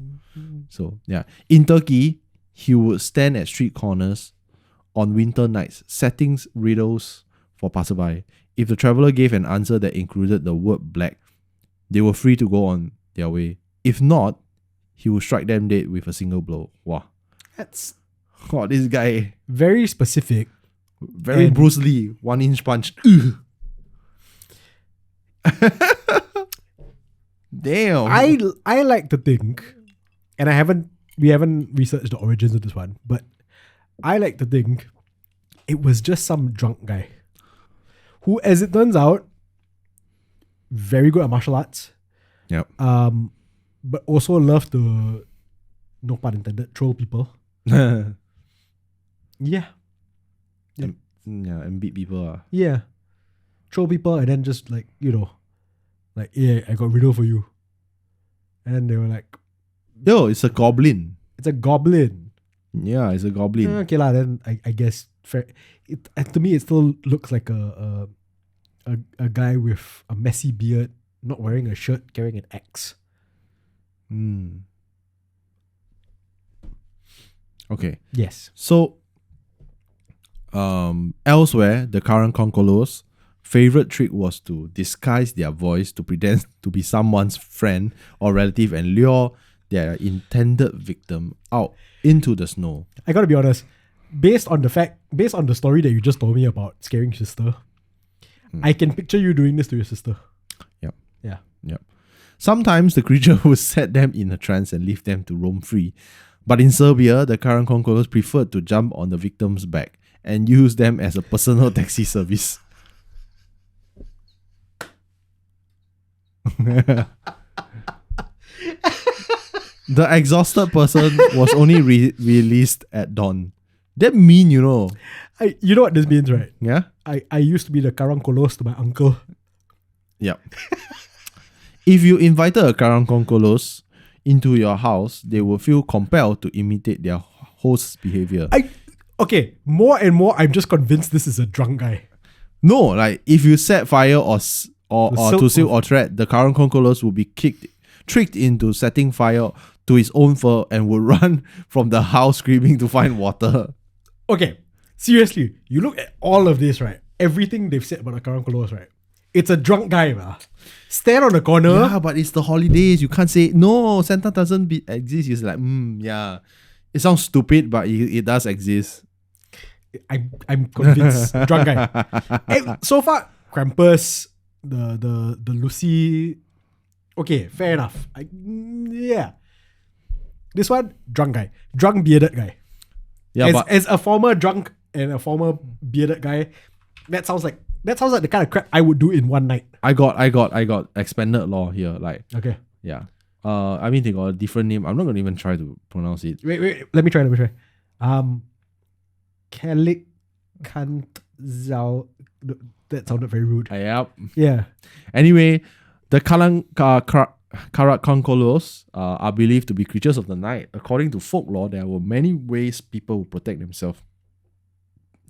S1: So yeah, in Turkey, he would stand at street corners on winter nights, setting riddles for passerby. If the traveler gave an answer that included the word black, they were free to go on their way. If not, he would strike them dead with a single blow. Wow.
S2: That's
S1: This guy,
S2: very specific.
S1: very
S2: And-
S1: Bruce Lee, 1-inch punch. Damn.
S2: I like to think, and we haven't researched the origins of this one, but I like to think it was just some drunk guy who, as it turns out, very good at martial arts.
S1: Yep.
S2: But also love to, no pun intended, troll people.
S1: Yeah,
S2: Yeah.
S1: and beat people.
S2: Yeah. Troll people and then just like, yeah, I got riddle for you. And then they were like,
S1: Yo, it's a goblin.
S2: it's a goblin.
S1: Yeah, it's a goblin.
S2: Okay lah, then I guess fair. To me it still looks like a guy with a messy beard, not wearing a shirt, carrying an axe.
S1: Okay.
S2: Yes.
S1: So, elsewhere, the current Concolos' favorite trick was to disguise their voice to pretend to be someone's friend or relative and lure their intended victim out into the snow.
S2: I gotta be honest. Based on the story that you just told me about scaring your sister, I can picture you doing this to your sister.
S1: Yep.
S2: Yeah.
S1: Yep. Sometimes the creature would set them in a trance and leave them to roam free. But in Serbia, the current Concolos preferred to jump on the victim's back and use them as a personal taxi service. The exhausted person was only released at dawn. That mean, you know.
S2: You know what this means, right?
S1: Yeah?
S2: I used to be the Karang Kolos to my uncle.
S1: Yep. If you invited a Karang Konkolos into your house, they will feel compelled to imitate their host's behavior.
S2: Okay, more and more, I'm just convinced this is a drunk guy.
S1: No, like if you set fire or to silk or thread, the Karang Konkolos will be tricked into setting fire to his own fur and will run from the house screaming to find water.
S2: Okay, seriously, you look at all of this, right? Everything they've said about the Karang Kolos, right? It's a drunk guy, bruh. Stand on the corner.
S1: Yeah, but it's the holidays. You can't say, no, Santa doesn't exist. It's like, yeah. It sounds stupid, but it does exist.
S2: I'm convinced. Drunk guy. Hey, so far, Krampus, the Lucy. Okay, fair enough. Yeah. This one, drunk guy. Drunk bearded guy.
S1: Yeah,
S2: as a former drunk and a former bearded guy, that sounds like the kind of crap I would do in one night.
S1: I got expanded law here. Like,
S2: Okay.
S1: yeah. I mean, they got a different name. I'm not gonna even try to pronounce it.
S2: Wait. Let me try. Kalik Kant Zao. That sounded very rude.
S1: Yep.
S2: Yeah.
S1: Anyway, the Karakkonkolos are believed to be creatures of the night. According to folklore, there were many ways people would protect themselves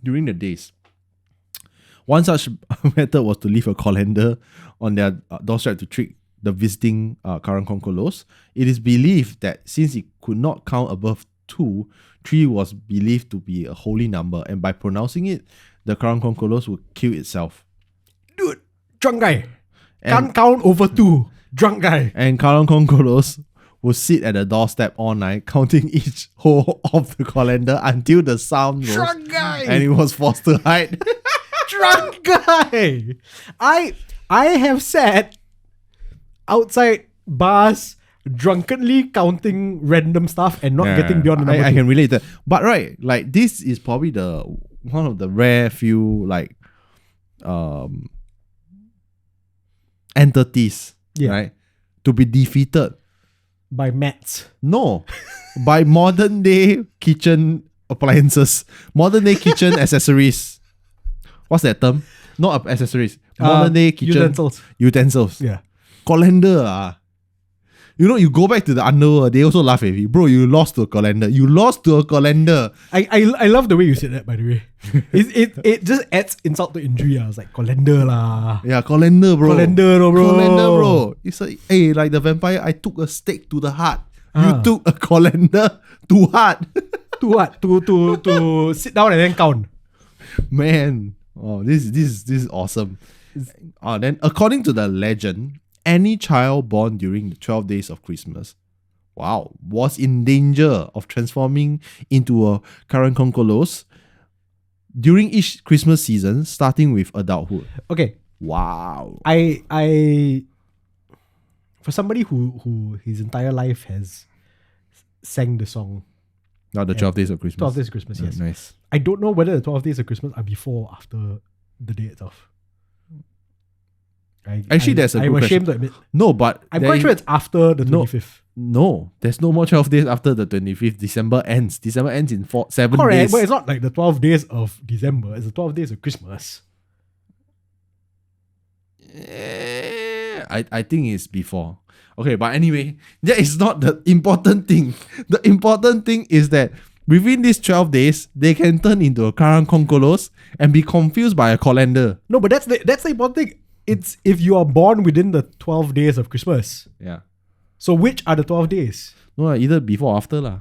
S1: during the days. One such method was to leave a colander on their doorstep to trick the visiting Karakkonkolos. It is believed that since it could not count above 2, 3 was believed to be a holy number, and by pronouncing it, the Karakkonkolos would kill itself.
S2: Dude, drunk guy. Can't count over 2. Drunk guy.
S1: And Karakkonkolos would sit at the doorstep all night, counting each hole of the colander until the sound rose.
S2: Drunk guy.
S1: And it was forced to hide.
S2: Drunk guy. I have sat outside bars drunkenly counting random stuff and not getting beyond the number.
S1: I can relate that. But right, like this is probably one of the rare few like entities, right, to be defeated
S2: by mats.
S1: No, by modern day kitchen appliances, modern day kitchen accessories. What's that term? Not accessories. Modern day kitchen utensils.
S2: Yeah.
S1: Colander. You know, you go back to the underworld, they also laugh at you. Bro, you lost to a colander. You lost to a colander.
S2: I love the way you said that, by the way. It just adds insult to injury. I was like, colander lah.
S1: Yeah, colander, bro.
S2: Colander, bro.
S1: It's like, hey, like the vampire, I took a stake to the heart. You took a colander to heart.
S2: To what? To sit down and then count.
S1: Man. Oh, this is awesome. Then according to the legend, any child born during the 12 days of Christmas, was in danger of transforming into a Karakkonkolos during each Christmas season, starting with adulthood.
S2: Okay.
S1: Wow.
S2: I for somebody who his entire life has sang the song.
S1: Now the 12 days of Christmas.
S2: 12 days of Christmas, yes.
S1: Nice.
S2: I don't know whether the 12 days of Christmas are before or after the day itself. I'm ashamed to admit.
S1: No, but
S2: I'm quite sure it's after the 25th.
S1: No, there's no more 12 days after the 25th. December ends. December ends in 7
S2: Correct,
S1: days.
S2: but it's not like the 12 days of December. It's the 12 days of Christmas.
S1: I think it's before. Okay, but anyway, that is not the important thing. The important thing is that within these 12 days, they can turn into a Karakkonkolos and be confused by a colander.
S2: No, but that's the important thing. It's if you are born within the 12 days of Christmas.
S1: Yeah.
S2: So which are the 12 days?
S1: No, either before or after lah.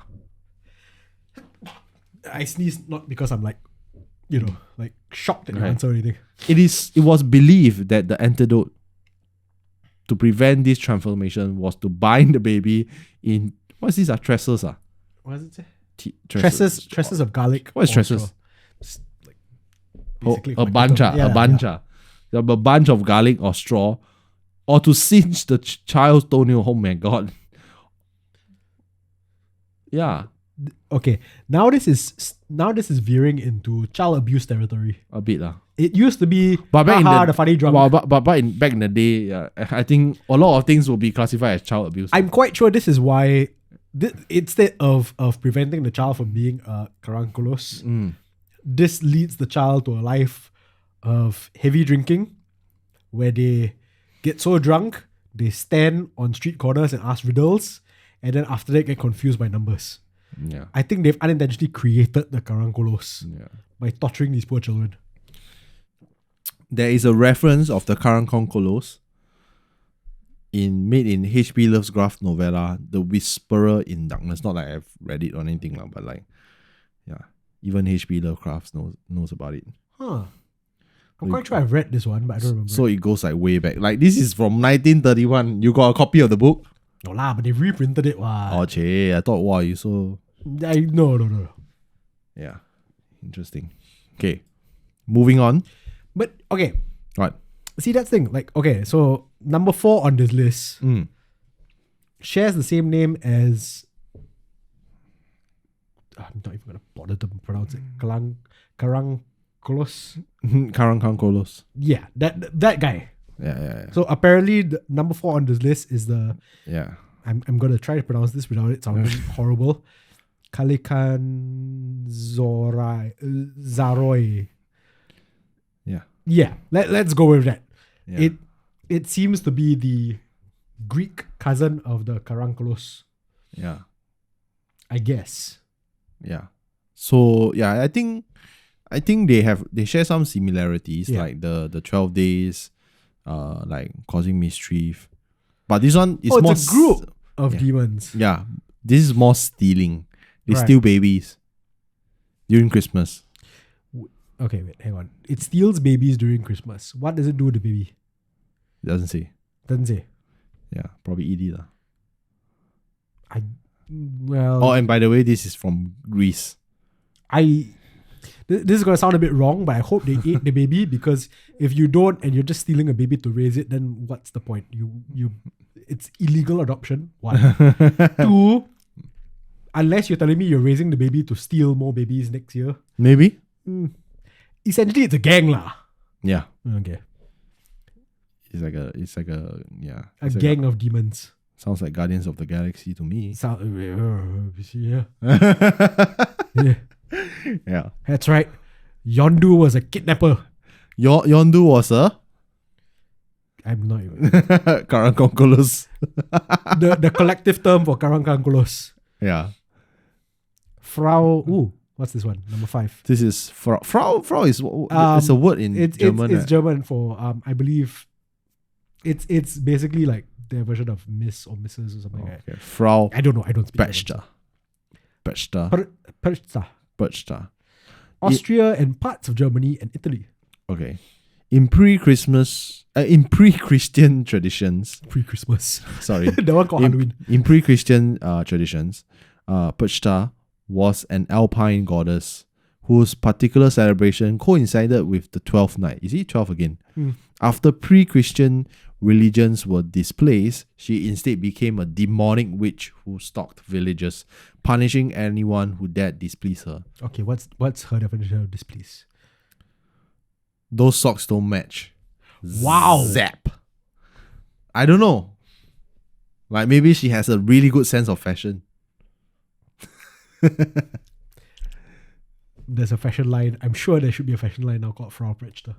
S2: I sneeze not because I'm like, like shocked at the
S1: Right.
S2: answer or anything.
S1: It was believed that the antidote to prevent this transformation was to bind the baby in what's this? Tresses.
S2: What does it say?
S1: Tresses.
S2: of garlic.
S1: What is
S2: or
S1: tresses?
S2: straw. Just like
S1: Oh,
S2: basically
S1: a
S2: like
S1: bunch.
S2: yeah,
S1: A bunch. A bunch of garlic or straw, or to cinch the child's toenail. Oh my god. Yeah,
S2: Okay, now this is veering into child abuse territory.
S1: a bit lah.
S2: It used to be
S1: But back in
S2: the funny drunk.
S1: Well, but back in the day, I think a lot of things will be classified as child abuse.
S2: I'm quite sure this is why, instead of preventing the child from being carunculus, this leads the child to a life of heavy drinking, where they get so drunk they stand on street corners and ask riddles, and then after that get confused by numbers.
S1: Yeah.
S2: I think they've unintentionally created the carunculus by torturing these poor children.
S1: There is a reference of the Karankonkolos made in H.P. Lovecraft novella, The Whisperer in Darkness. Not like I've read it or anything, but like, yeah, even H.P. Lovecraft knows about it.
S2: Huh. I'm quite sure I've read this one, but I don't remember.
S1: So it goes like way back. Like this is from 1931. You got a copy of the book?
S2: No lah, but they reprinted it. Wow.
S1: Oh, che, I thought, wow, you so...
S2: No.
S1: Yeah, interesting. Okay, moving on.
S2: But okay,
S1: What?
S2: see that's the thing. Like, okay, so number 4 on this list shares the same name as. I'm not even gonna bother to pronounce it. Karankolos.
S1: Karankonkolos.
S2: Yeah, that guy.
S1: Yeah.
S2: So apparently, the number 4 on this list is the.
S1: Yeah.
S2: I'm gonna try to pronounce this without it sounding horrible. Kalikan Zaroi.
S1: Yeah.
S2: Yeah, let's go with that.
S1: Yeah.
S2: It seems to be the Greek cousin of the Karankolos,
S1: Yeah.
S2: I guess.
S1: Yeah. So yeah, I think they share some similarities,
S2: Yeah.
S1: like the 12 days, like causing mischief. But this one is
S2: It's
S1: more
S2: a group of demons.
S1: Yeah. This is more stealing. They
S2: Right.
S1: steal babies during Christmas.
S2: Okay, wait, hang on. It steals babies during Christmas. What does it do to the baby?
S1: It doesn't say.
S2: Doesn't say.
S1: Yeah, probably eat it.
S2: Well,
S1: Oh, and by the way, this is from Greece.
S2: This is gonna sound a bit wrong, but I hope they ate the baby, because if you don't and you're just stealing a baby to raise it, then what's the point? It's illegal adoption. 1. 2, unless you're telling me you're raising the baby to steal more babies next year.
S1: Maybe?
S2: Essentially, it's a gang lah.
S1: Yeah.
S2: Okay,
S1: It's like a yeah.
S2: a
S1: It's like
S2: gang of demons.
S1: sounds like Guardians of the Galaxy to me.
S2: Yeah. Yeah,
S1: Yeah.
S2: that's right. Yondu was a kidnapper.
S1: Yondu was a
S2: I'm not even
S1: Karankonkolos.
S2: the collective term for Karankankulos.
S1: Yeah.
S2: Frau. Ooh, what's this one? Number 5.
S1: This is Frau. Frau is it's a word in German.
S2: It's
S1: right?
S2: German for I believe. It's basically like their version of Miss or Mrs. or something. Like that.
S1: Okay. Frau
S2: I don't know. I don't speak.
S1: Bechta. Bechta.
S2: Perchta.
S1: Bechta.
S2: Austria and parts of Germany and Italy.
S1: Okay. In pre-Christian traditions,
S2: Pre-Christmas.
S1: sorry,
S2: That one called Halloween.
S1: in pre-Christian traditions, Perchta was an alpine goddess whose particular celebration coincided with the 12th night. Is it 12 again? After pre-Christian religions were displaced, she instead became a demonic witch who stalked villagers, punishing anyone who dared displease her.
S2: Okay, what's her definition of displease?
S1: Those socks don't match.
S2: Wow.
S1: Zap. I don't know. Like maybe she has a really good sense of fashion.
S2: There's a fashion line. I'm sure there should be a fashion line now called Frau Perchta.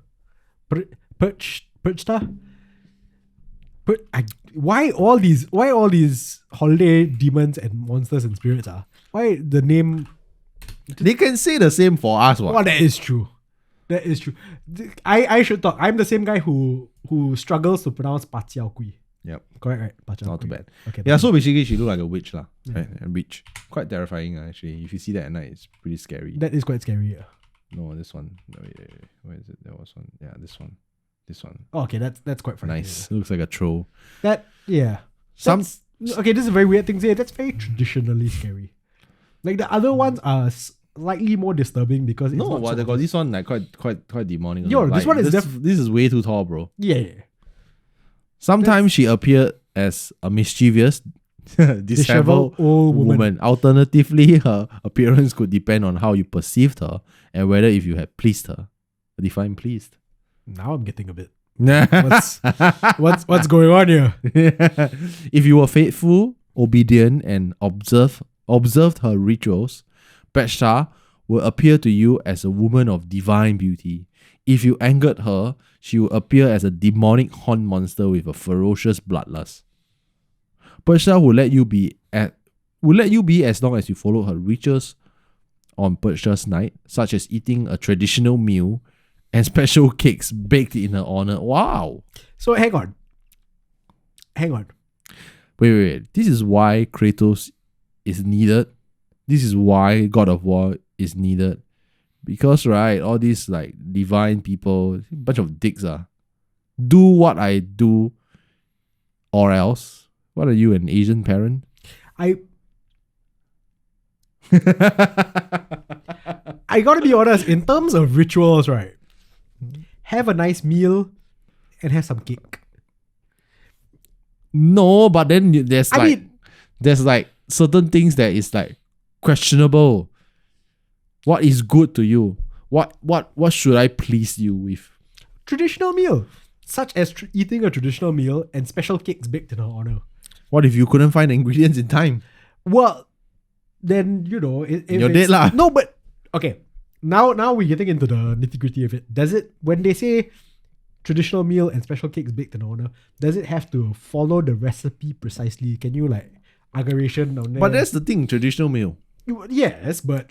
S2: Perchta? Why all these holiday demons and monsters and spirits are? Why the name?
S1: They can say the same for us. What?
S2: Oh, that is true. That is true. I should talk. I'm the same guy who struggles to pronounce Pa Jiao Gui.
S1: Yep.
S2: Correct, right? Pacha.
S1: Not too
S2: Okay.
S1: bad.
S2: Okay.
S1: Yeah,
S2: pacha.
S1: so basically she looked like a witch lah.
S2: Yeah.
S1: Right? A witch. Quite terrifying actually. If you see that at night, it's pretty scary.
S2: That is quite scary. Yeah.
S1: No, this one. No, wait. Where is it? There was one. Yeah, this one. This one.
S2: Oh, okay, that's quite funny.
S1: Nice. Looks like a troll.
S2: That yeah.
S1: Some
S2: Okay, this is a very weird thing to say. That's very traditionally scary. Like the other ones are slightly more disturbing because it's
S1: no,
S2: not
S1: well,
S2: so
S1: they got this one like quite demonic.
S2: Yo,
S1: also.
S2: this one is
S1: this is way too tall, bro.
S2: yeah.
S1: Sometimes she appeared as a mischievous, disheveled
S2: old woman.
S1: Alternatively, her appearance could depend on how you perceived her and whether if you had pleased her. Define pleased.
S2: Now I'm getting a bit. What's going on here?
S1: If you were faithful, obedient, and observed her rituals, Betsha will appear to you as a woman of divine beauty. If you angered her, she will appear as a demonic horned monster with a ferocious bloodlust. Betsha will let you be as long as you follow her rituals on Betsha's night, such as eating a traditional meal and special cakes baked in her honor. Wow.
S2: So hang on.
S1: Wait. This is why Kratos is needed. This is why God of War is needed. Because, right, all these like divine people, bunch of dicks do what I do or else. What are you, an Asian parent?
S2: I gotta be honest, in terms of rituals, right? Have a nice meal and have some cake.
S1: No, but then there's like certain things that is like questionable. What is good to you? What should I please you with?
S2: Traditional meal, such as eating a traditional meal and special cakes baked in her honor.
S1: What if you couldn't find the ingredients in time?
S2: Well, then if
S1: you're dead lah.
S2: No, but okay. Now we're getting into the nitty-gritty of it. Does it, when they say traditional meal and special cakes baked in honor, does it have to follow the recipe precisely? Can you like aggravation on there?
S1: But that's the thing, traditional meal.
S2: Yes, but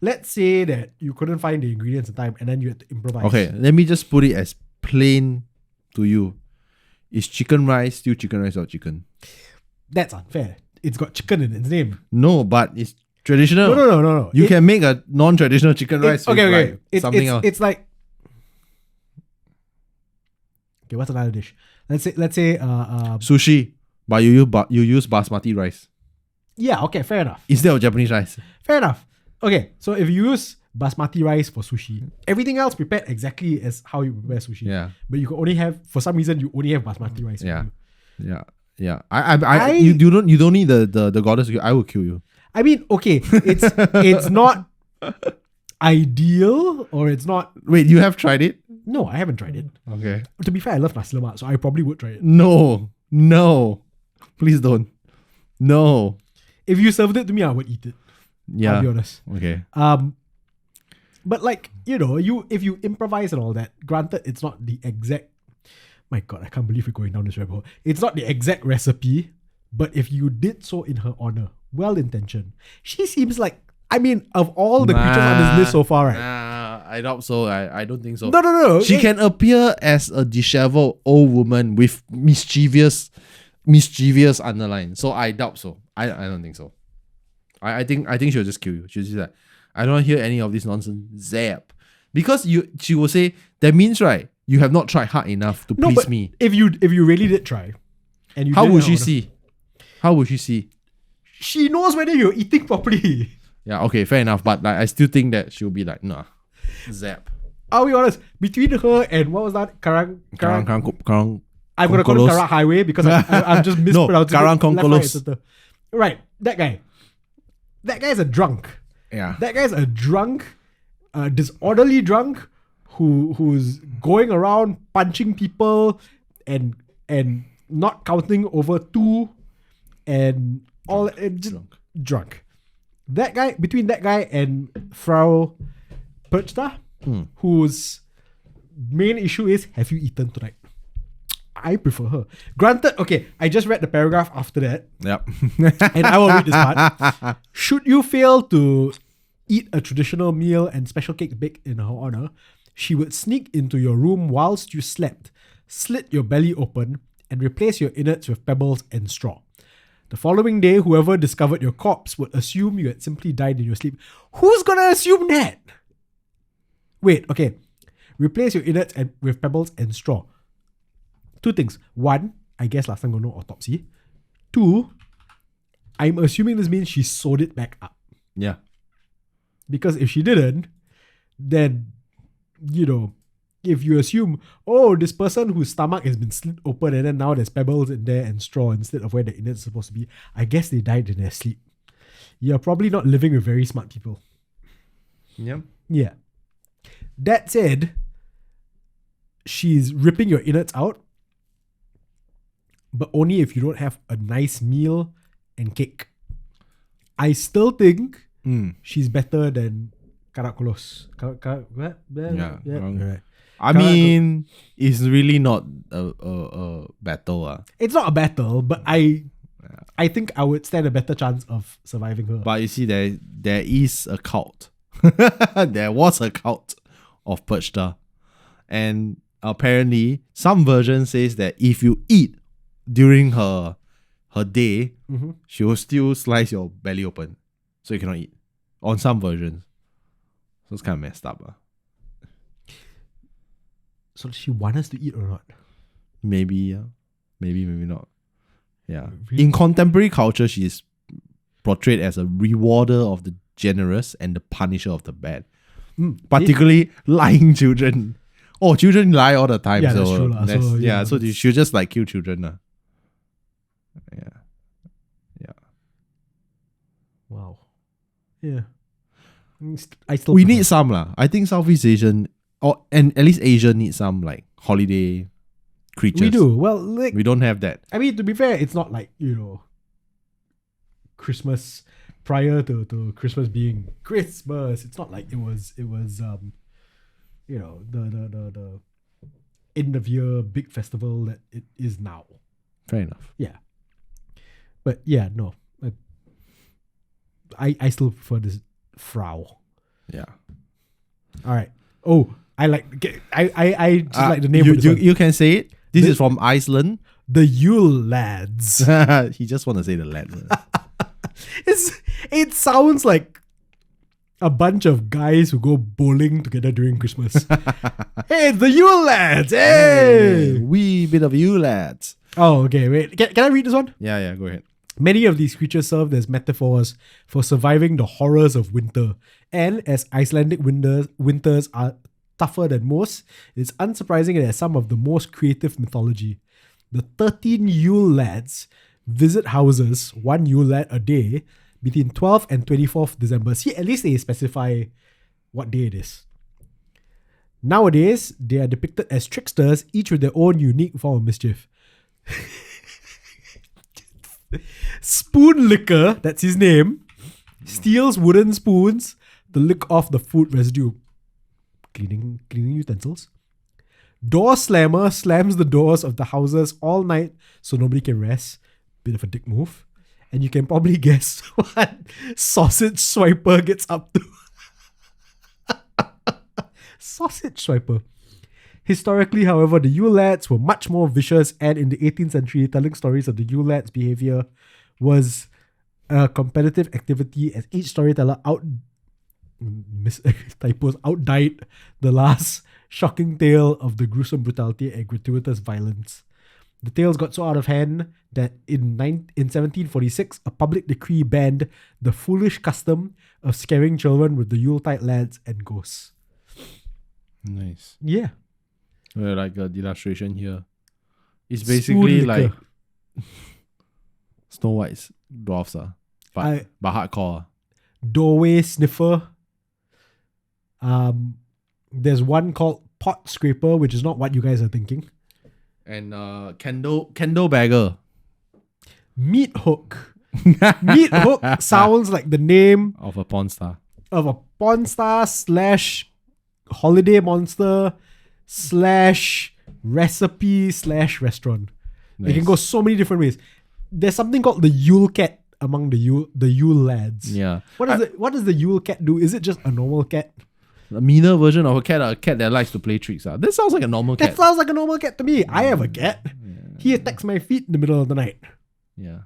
S2: let's say that you couldn't find the ingredients in time and then you had to improvise.
S1: Okay, let me just put it as plain to you. Is chicken rice still chicken rice or chicken?
S2: That's unfair. It's got chicken in its name.
S1: No, but it's traditional.
S2: No.
S1: You can make a non-traditional chicken rice with like something else.
S2: It's like, okay, what's another dish? Let's say
S1: sushi, but you use basmati rice
S2: yeah, okay, fair enough.
S1: instead of Japanese rice.
S2: Fair enough. Okay, so if you use basmati rice for sushi, everything else prepared exactly as how you prepare sushi.
S1: Yeah.
S2: But you can only have, for some reason, you only have basmati rice.
S1: Yeah. Yeah. You don't need the goddess. I will kill you.
S2: I mean, okay, it's not ideal, or it's not.
S1: Wait, you have tried it?
S2: No, I haven't tried it.
S1: Okay.
S2: To be fair, I love nasi lemak, so I probably would try it.
S1: No. Please don't. No.
S2: If you served it to me, I would eat it.
S1: Yeah.
S2: I'll be honest.
S1: Okay.
S2: But like, if you improvise and all that, granted, it's not the exact. My God, I can't believe we're going down this rabbit hole. It's not the exact recipe, but if you did so in her honor, well-intentioned, she seems like, I mean, of all the creatures on this list so far, right?
S1: Nah, I doubt so. I don't think so.
S2: No.
S1: She can appear as a disheveled old woman with mischievous underline. So I doubt so. I don't think so. I think she'll just kill you. She'll just like, I don't hear any of this nonsense. Zap. Because she will say, that means, right, you have not tried hard enough to please me.
S2: If you really did try, and you
S1: How would she see? How would she see?
S2: She knows whether you're eating properly.
S1: Yeah, okay, fair enough. But like, I still think that she'll be like, nah, zap.
S2: I'll be honest. Between her and what was that? Karang. I'm gonna call it Karak Highway because I'm just mispronouncing
S1: Karang
S2: it.
S1: Konkolos.
S2: Right, that guy. That guy's a drunk.
S1: Yeah.
S2: That guy's a drunk, disorderly drunk who's going around punching people and not counting over two and all just drunk. That guy, between that guy and Frau Perchta, whose main issue is, have you eaten tonight? I prefer her. Granted, okay, I just read the paragraph after that.
S1: Yep.
S2: And I will read this part. Should you fail to eat a traditional meal and special cake baked in her honor, she would sneak into your room whilst you slept, slit your belly open, and replace your innards with pebbles and straw. The following day, whoever discovered your corpse would assume you had simply died in your sleep. Who's gonna assume that? Wait, okay. Replace your innards with pebbles and straw. Two things. One, I guess last time got no autopsy. Two, I'm assuming this means she sewed it back up.
S1: Yeah.
S2: Because if she didn't, then, if you assume, this person whose stomach has been slit open and then now there's pebbles in there and straw instead of where the innards are supposed to be, I guess they died in their sleep. You're probably not living with very smart people.
S1: Yep.
S2: Yeah. That said, she's ripping your innards out, but only if you don't have a nice meal and cake. I still think she's better than Karakolos.
S1: Yeah.
S2: Right.
S1: I mean, it's really not a battle.
S2: It's not a battle, but I think I would stand a better chance of surviving her.
S1: But you see, there is a cult. There was a cult of Perchta. And apparently, some version says that if you eat during her day, she will still slice your belly open. So you cannot eat. On some versions. So it's kind of messed up.
S2: So does she want us to eat or not?
S1: Maybe, yeah. Maybe not. Yeah.
S2: Really?
S1: In contemporary culture, she is portrayed as a rewarder of the generous and the punisher of the bad. Particularly lying children. Oh, children lie all the time.
S2: Yeah,
S1: so
S2: that's true.
S1: so you should just like kill children. Yeah.
S2: Wow. Yeah. I still
S1: We
S2: prefer-
S1: need some lah. I think Southeast Asian and at least Asia needs some like holiday creatures.
S2: We do. Well, like,
S1: We don't have that.
S2: I mean, to be fair, it's not like, Christmas prior to Christmas being Christmas. It's not like it was the end of year big festival that it is now.
S1: Fair enough.
S2: Yeah. But yeah, no. I still prefer this Frau.
S1: Yeah.
S2: All right. Oh, I just like the name of this one.
S1: You can say it. This is from Iceland.
S2: The Yule Lads.
S1: He just want to say the lad.
S2: It sounds like a bunch of guys who go bowling together during Christmas. Hey, it's the Yule Lads. Hey.
S1: Wee bit of you lads.
S2: Oh, okay. Wait. Can I read this one?
S1: Yeah, go ahead.
S2: Many of these creatures served as metaphors for surviving the horrors of winter. And as Icelandic winters are tougher than most, it's unsurprising it has some of the most creative mythology. The 13 Yule Lads visit houses, one Yule Lad a day, between 12th and 24th December. See, at least they specify what day it is. Nowadays, they are depicted as tricksters, each with their own unique form of mischief. Spoon Licker, that's his name, steals wooden spoons to lick off the food residue. Cleaning utensils. Door Slammer slams the doors of the houses all night so nobody can rest. Bit of a dick move. And you can probably guess what Sausage Swiper gets up to. Sausage Swiper. Historically, however, the Yule Lads were much more vicious, and in the 18th century, telling stories of the Yule Lads' behavior was a competitive activity as each storyteller outdied the last, shocking tale of the gruesome brutality and gratuitous violence. The tales got so out of hand that in 1746, a public decree banned the foolish custom of scaring children with the Yuletide lads and ghosts.
S1: Nice.
S2: Yeah.
S1: Like the illustration here. It's basically
S2: Spoon
S1: like
S2: liquor.
S1: Snow White's dwarfs but hardcore.
S2: Doorway Sniffer. There's one called Pot Scraper, which is not what you guys are thinking.
S1: And candle bagger.
S2: Meat Hook. Meat Hook sounds like the name
S1: Of a porn star.
S2: of a porn star / holiday monster / recipe / restaurant. It can go so many different ways. There's something called the Yule Cat among the Yule Lads.
S1: Yeah.
S2: What does the Yule Cat do? Is it just a normal cat?
S1: A meaner version of a cat that likes to play tricks. That sounds like a normal cat.
S2: That sounds like a normal cat to me. I have a cat. He attacks my feet in the middle of the night.
S1: Yeah.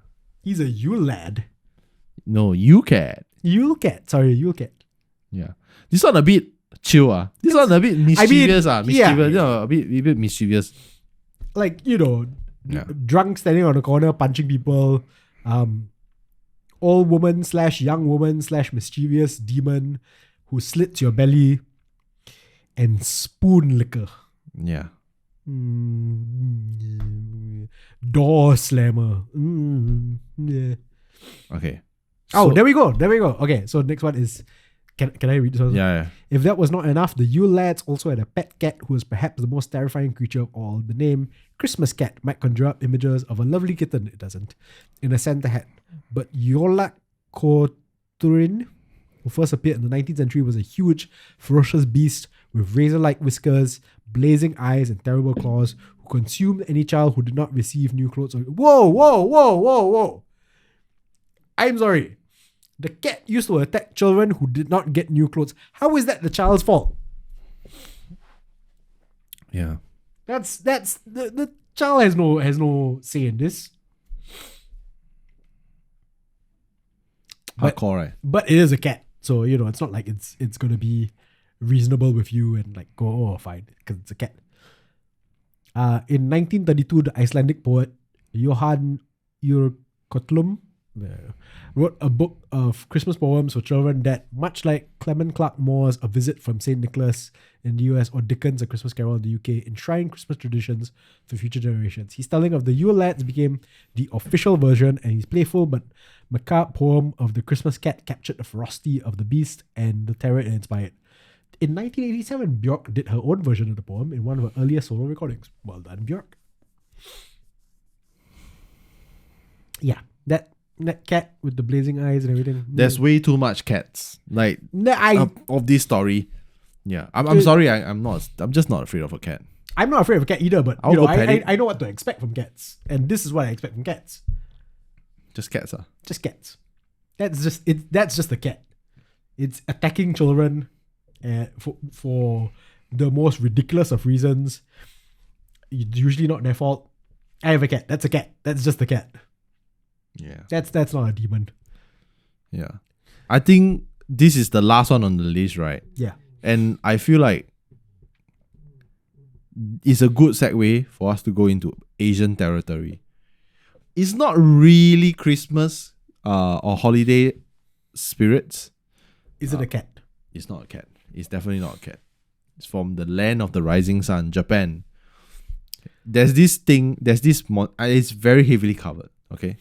S2: He's a Yule lad.
S1: No, you cat.
S2: Yule cat. Sorry, Yule cat.
S1: Yeah. This one a bit chill. This one a bit mischievous. Mischievous.
S2: yeah.
S1: A bit mischievous.
S2: Like,
S1: Yeah.
S2: drunk standing on the corner punching people. Old woman / young woman / mischievous demon who slits your belly. And spoon liquor.
S1: Yeah.
S2: Door slammer. Yeah.
S1: Okay.
S2: Oh,
S1: So-
S2: there we go. Okay, so next one is... Can I read this one?
S1: Yeah.
S2: If that was not enough, the Yule lads also had a pet cat who was perhaps the most terrifying creature of all. The name Christmas Cat might conjure up images of a lovely kitten, it doesn't, in a Santa hat. But Yola Koturin, who first appeared in the 19th century, was a huge, ferocious beast with razor-like whiskers, blazing eyes, and terrible claws, who consumed any child who did not receive new clothes. Whoa. I'm sorry. The cat used to attack children who did not get new clothes. How is that the child's fault?
S1: Yeah.
S2: That's the child has no say in this.
S1: Hardcore, right?
S2: But it is a cat, so it's not like it's gonna be reasonable with you and like go, oh, fine, because it's a cat. In 1932, the Icelandic poet Johann Jökull wrote a book of Christmas poems for children that, much like Clement Clark Moore's A Visit from St. Nicholas in the US or Dickens' A Christmas Carol in the UK, enshrine Christmas traditions for future generations. His telling of the Yule Lads became the official version, and his playful but macabre poem of the Christmas Cat captured the ferocity of the beast and the terror it inspired. In 1987, Björk did her own version of the poem in one of her earlier solo recordings. Well done, Björk. Yeah, that cat with the blazing eyes and everything.
S1: There's way too much cats. Like of this story. Yeah. I'm sorry, I'm just not afraid of a cat.
S2: I'm not afraid of a cat either, but
S1: I'll go pet it.
S2: I know what to expect from cats. And this is what I expect from cats.
S1: Just cats,
S2: Just cats. That's just a cat. It's attacking children for the most ridiculous of reasons. It's usually not their fault. I have a cat. That's a cat. That's just a cat.
S1: Yeah.
S2: That's not a demon.
S1: Yeah. I think this is the last one on the list, right?
S2: Yeah.
S1: And I feel like it's a good segue for us to go into Asian territory. It's not really Christmas or holiday spirits.
S2: Is it a cat?
S1: It's not a cat. It's definitely not a cat. It's from the land of the rising sun, Japan. There's this thing, it's very heavily covered, okay?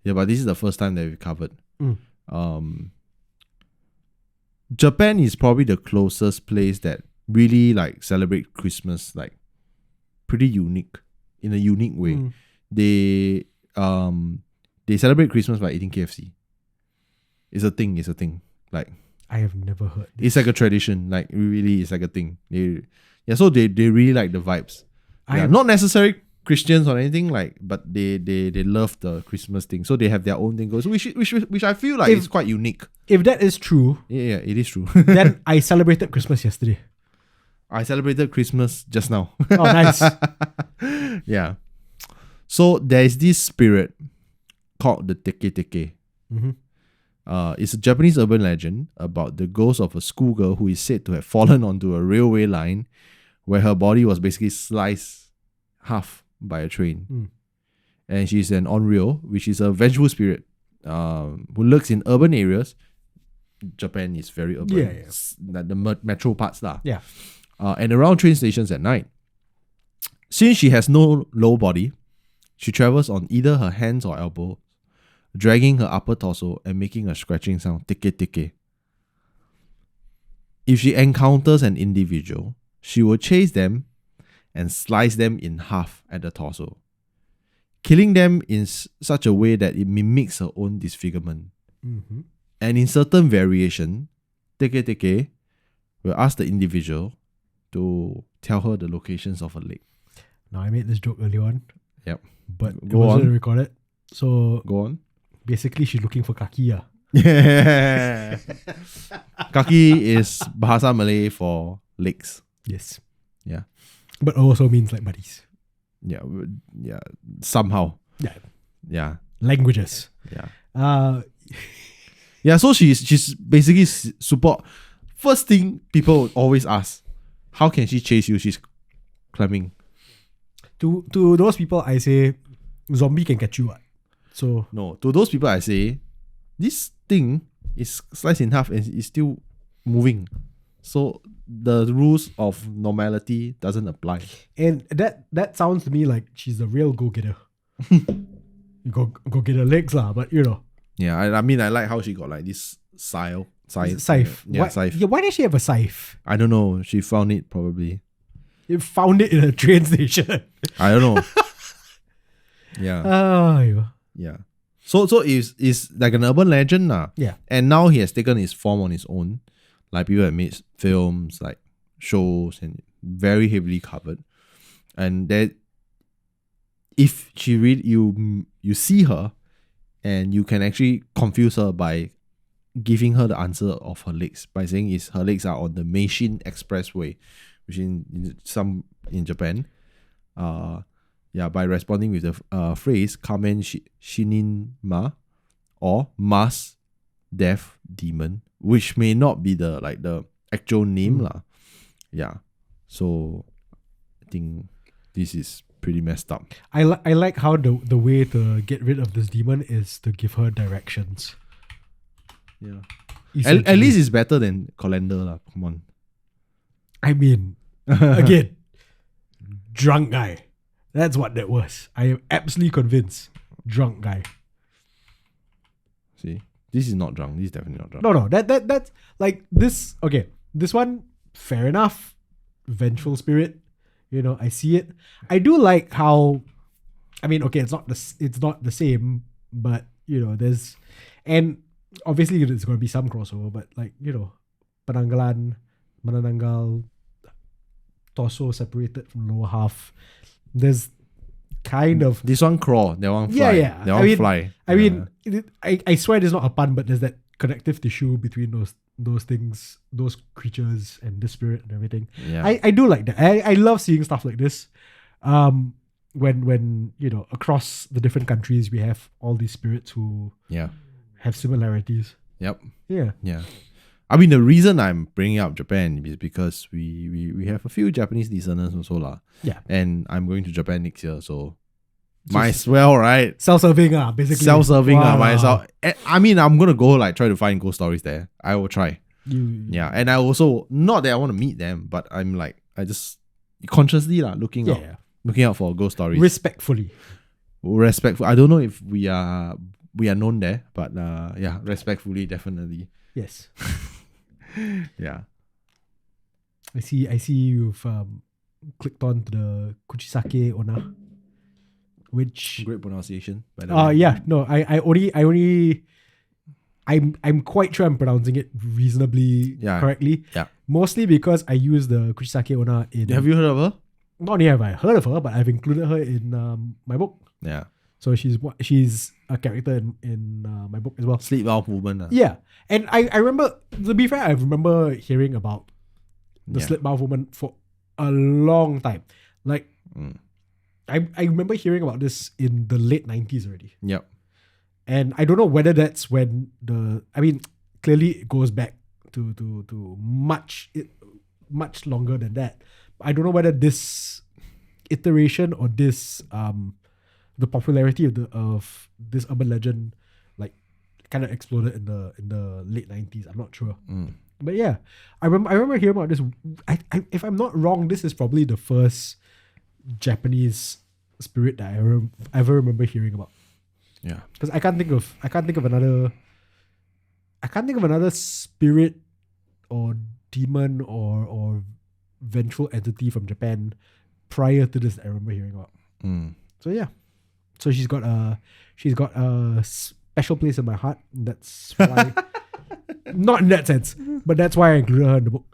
S1: Yeah, but this is the first time that we've covered. Japan is probably the closest place that really like celebrate Christmas like pretty unique, in a unique way. They celebrate Christmas by eating KFC. It's a thing. Like,
S2: I have never heard this.
S1: it's like a tradition. Like, really, it's like a thing. So they really like the vibes. Not necessarily Christians or anything, like, but they love the Christmas thing. So they have their own thing. So which I feel like is quite unique.
S2: If that is true,
S1: Yeah, it is true.
S2: then I celebrated Christmas yesterday.
S1: I celebrated Christmas just now.
S2: Oh, nice.
S1: Yeah. So there is this spirit called the teke teke. It's a Japanese urban legend about the ghost of a schoolgirl who is said to have fallen onto a railway line where her body was basically sliced half by a train. And she's an onryo, which is a vengeful spirit who lurks in urban areas. Japan is very urban.
S2: Yeah.
S1: Like the metro parts lah.
S2: Yeah.
S1: And around train stations at night. Since she has no low body, she travels on either her hands or elbows, dragging her upper torso and making a scratching sound, teke teke. If she encounters an individual, she will chase them and slice them in half at the torso, killing them in such a way that it mimics her own disfigurement. And in certain variation, teke teke will ask the individual to tell her the locations of her leg.
S2: Now, I made this joke early on.
S1: Yep.
S2: But it
S1: Go
S2: wasn't
S1: on.
S2: recorded. So
S1: Go on.
S2: basically, she's looking for kaki.
S1: Yeah. Kaki is Bahasa Malay for legs.
S2: Yes.
S1: Yeah.
S2: But also means like buddies.
S1: Yeah, somehow.
S2: Yeah.
S1: Yeah,
S2: Languages.
S1: yeah. Yeah, so she's basically super. First thing people always ask, how can she chase you? She's climbing.
S2: To those people, I say, zombie can catch you. What? So
S1: No, to those people I say, this thing is sliced in half and is still moving. So the rules of normality doesn't apply.
S2: and that sounds to me like she's a real go getter. You go get her legs lah, but you know.
S1: Yeah, I mean I like how she got like this scythe.
S2: Scythe.
S1: Yeah,
S2: Why,
S1: scythe.
S2: yeah, why does she have a scythe?
S1: I don't know. She found it probably.
S2: You found it in a train station.
S1: I don't know. Yeah.
S2: Oh,
S1: Yeah. So it's like an urban legend lah.
S2: yeah.
S1: And now he has taken his form on his own. Like people have made films, like shows, and very heavily covered. And that if she you see her, and you can actually confuse her by giving her the answer of her legs by saying is her legs are on the Meishin Expressway, which in Japan. By responding with the phrase Kamen Shinin Ma or Mass Death Demon, which may not be the actual name lah. Yeah. So I think this is pretty messed up.
S2: I like how the way to get rid of this demon is to give her directions.
S1: Yeah. At
S2: Essentially.
S1: least it's better than Colander lah. Come on.
S2: I mean, again, drunk guy. That's what that was. I am absolutely convinced. Drunk guy.
S1: See, this is not drunk. This is definitely not drunk.
S2: No, that's like this. Okay, this one, fair enough. Vengeful spirit. You know, I see it. I do like how. I mean, okay, it's not the same, but you know, there's, and obviously there's going to be some crossover, but like you know, penanggalan, menananggal, torso separated from lower half. There's kind of
S1: This one crawl, that one fly.
S2: Yeah.
S1: That one fly.
S2: I mean, I swear there's not a pun, but there's that connective tissue between those things, those creatures, and the spirit and everything.
S1: Yeah.
S2: I do like that. I love seeing stuff like this. When you know across the different countries we have all these spirits who have similarities.
S1: Yep.
S2: Yeah.
S1: Yeah. I mean, the reason I'm bringing up Japan is because we have a few Japanese listeners also lah.
S2: Yeah.
S1: And I'm going to Japan next year, so might as well, right?
S2: Self-serving, basically.
S1: Self-serving,
S2: Wow.
S1: might as well. I mean, I'm gonna go like try to find ghost stories there. I will try. Yeah, and I also not that I want to meet them, but I'm like I just consciously looking out for ghost stories.
S2: Respectfully.
S1: Respectful. I don't know if we are known there, but respectfully, definitely.
S2: Yes.
S1: Yeah.
S2: I see you've clicked on to the Kuchisake Ona, which
S1: Great pronunciation, by the way.
S2: yeah, no, I'm quite sure I'm pronouncing it reasonably correctly.
S1: Yeah.
S2: Mostly because I use the Kuchisake Ona in.
S1: Have you heard of her?
S2: Not only have I heard of her, but I've included her in my book.
S1: Yeah.
S2: So she's a character in my book as well.
S1: Sleep valve woman.
S2: Yeah, and I remember, to be fair, I remember hearing about the slip mouth woman for a long time. Like, I remember hearing about this in the late 90s already.
S1: Yep.
S2: And I don't know whether that's when clearly it goes back to much longer than that. I don't know whether this iteration or this the popularity of this urban legend like kind of exploded in the late 90s. I'm not sure. But yeah, I remember hearing about this. I if I'm not wrong, this is probably the first Japanese spirit that I ever remember hearing about.
S1: Yeah.
S2: Because I can't think of another spirit or demon or vengeful entity from Japan prior to this that I remember hearing about. So yeah. So she's got a special place in my heart. That's why not in that sense, but that's why I included her in the book.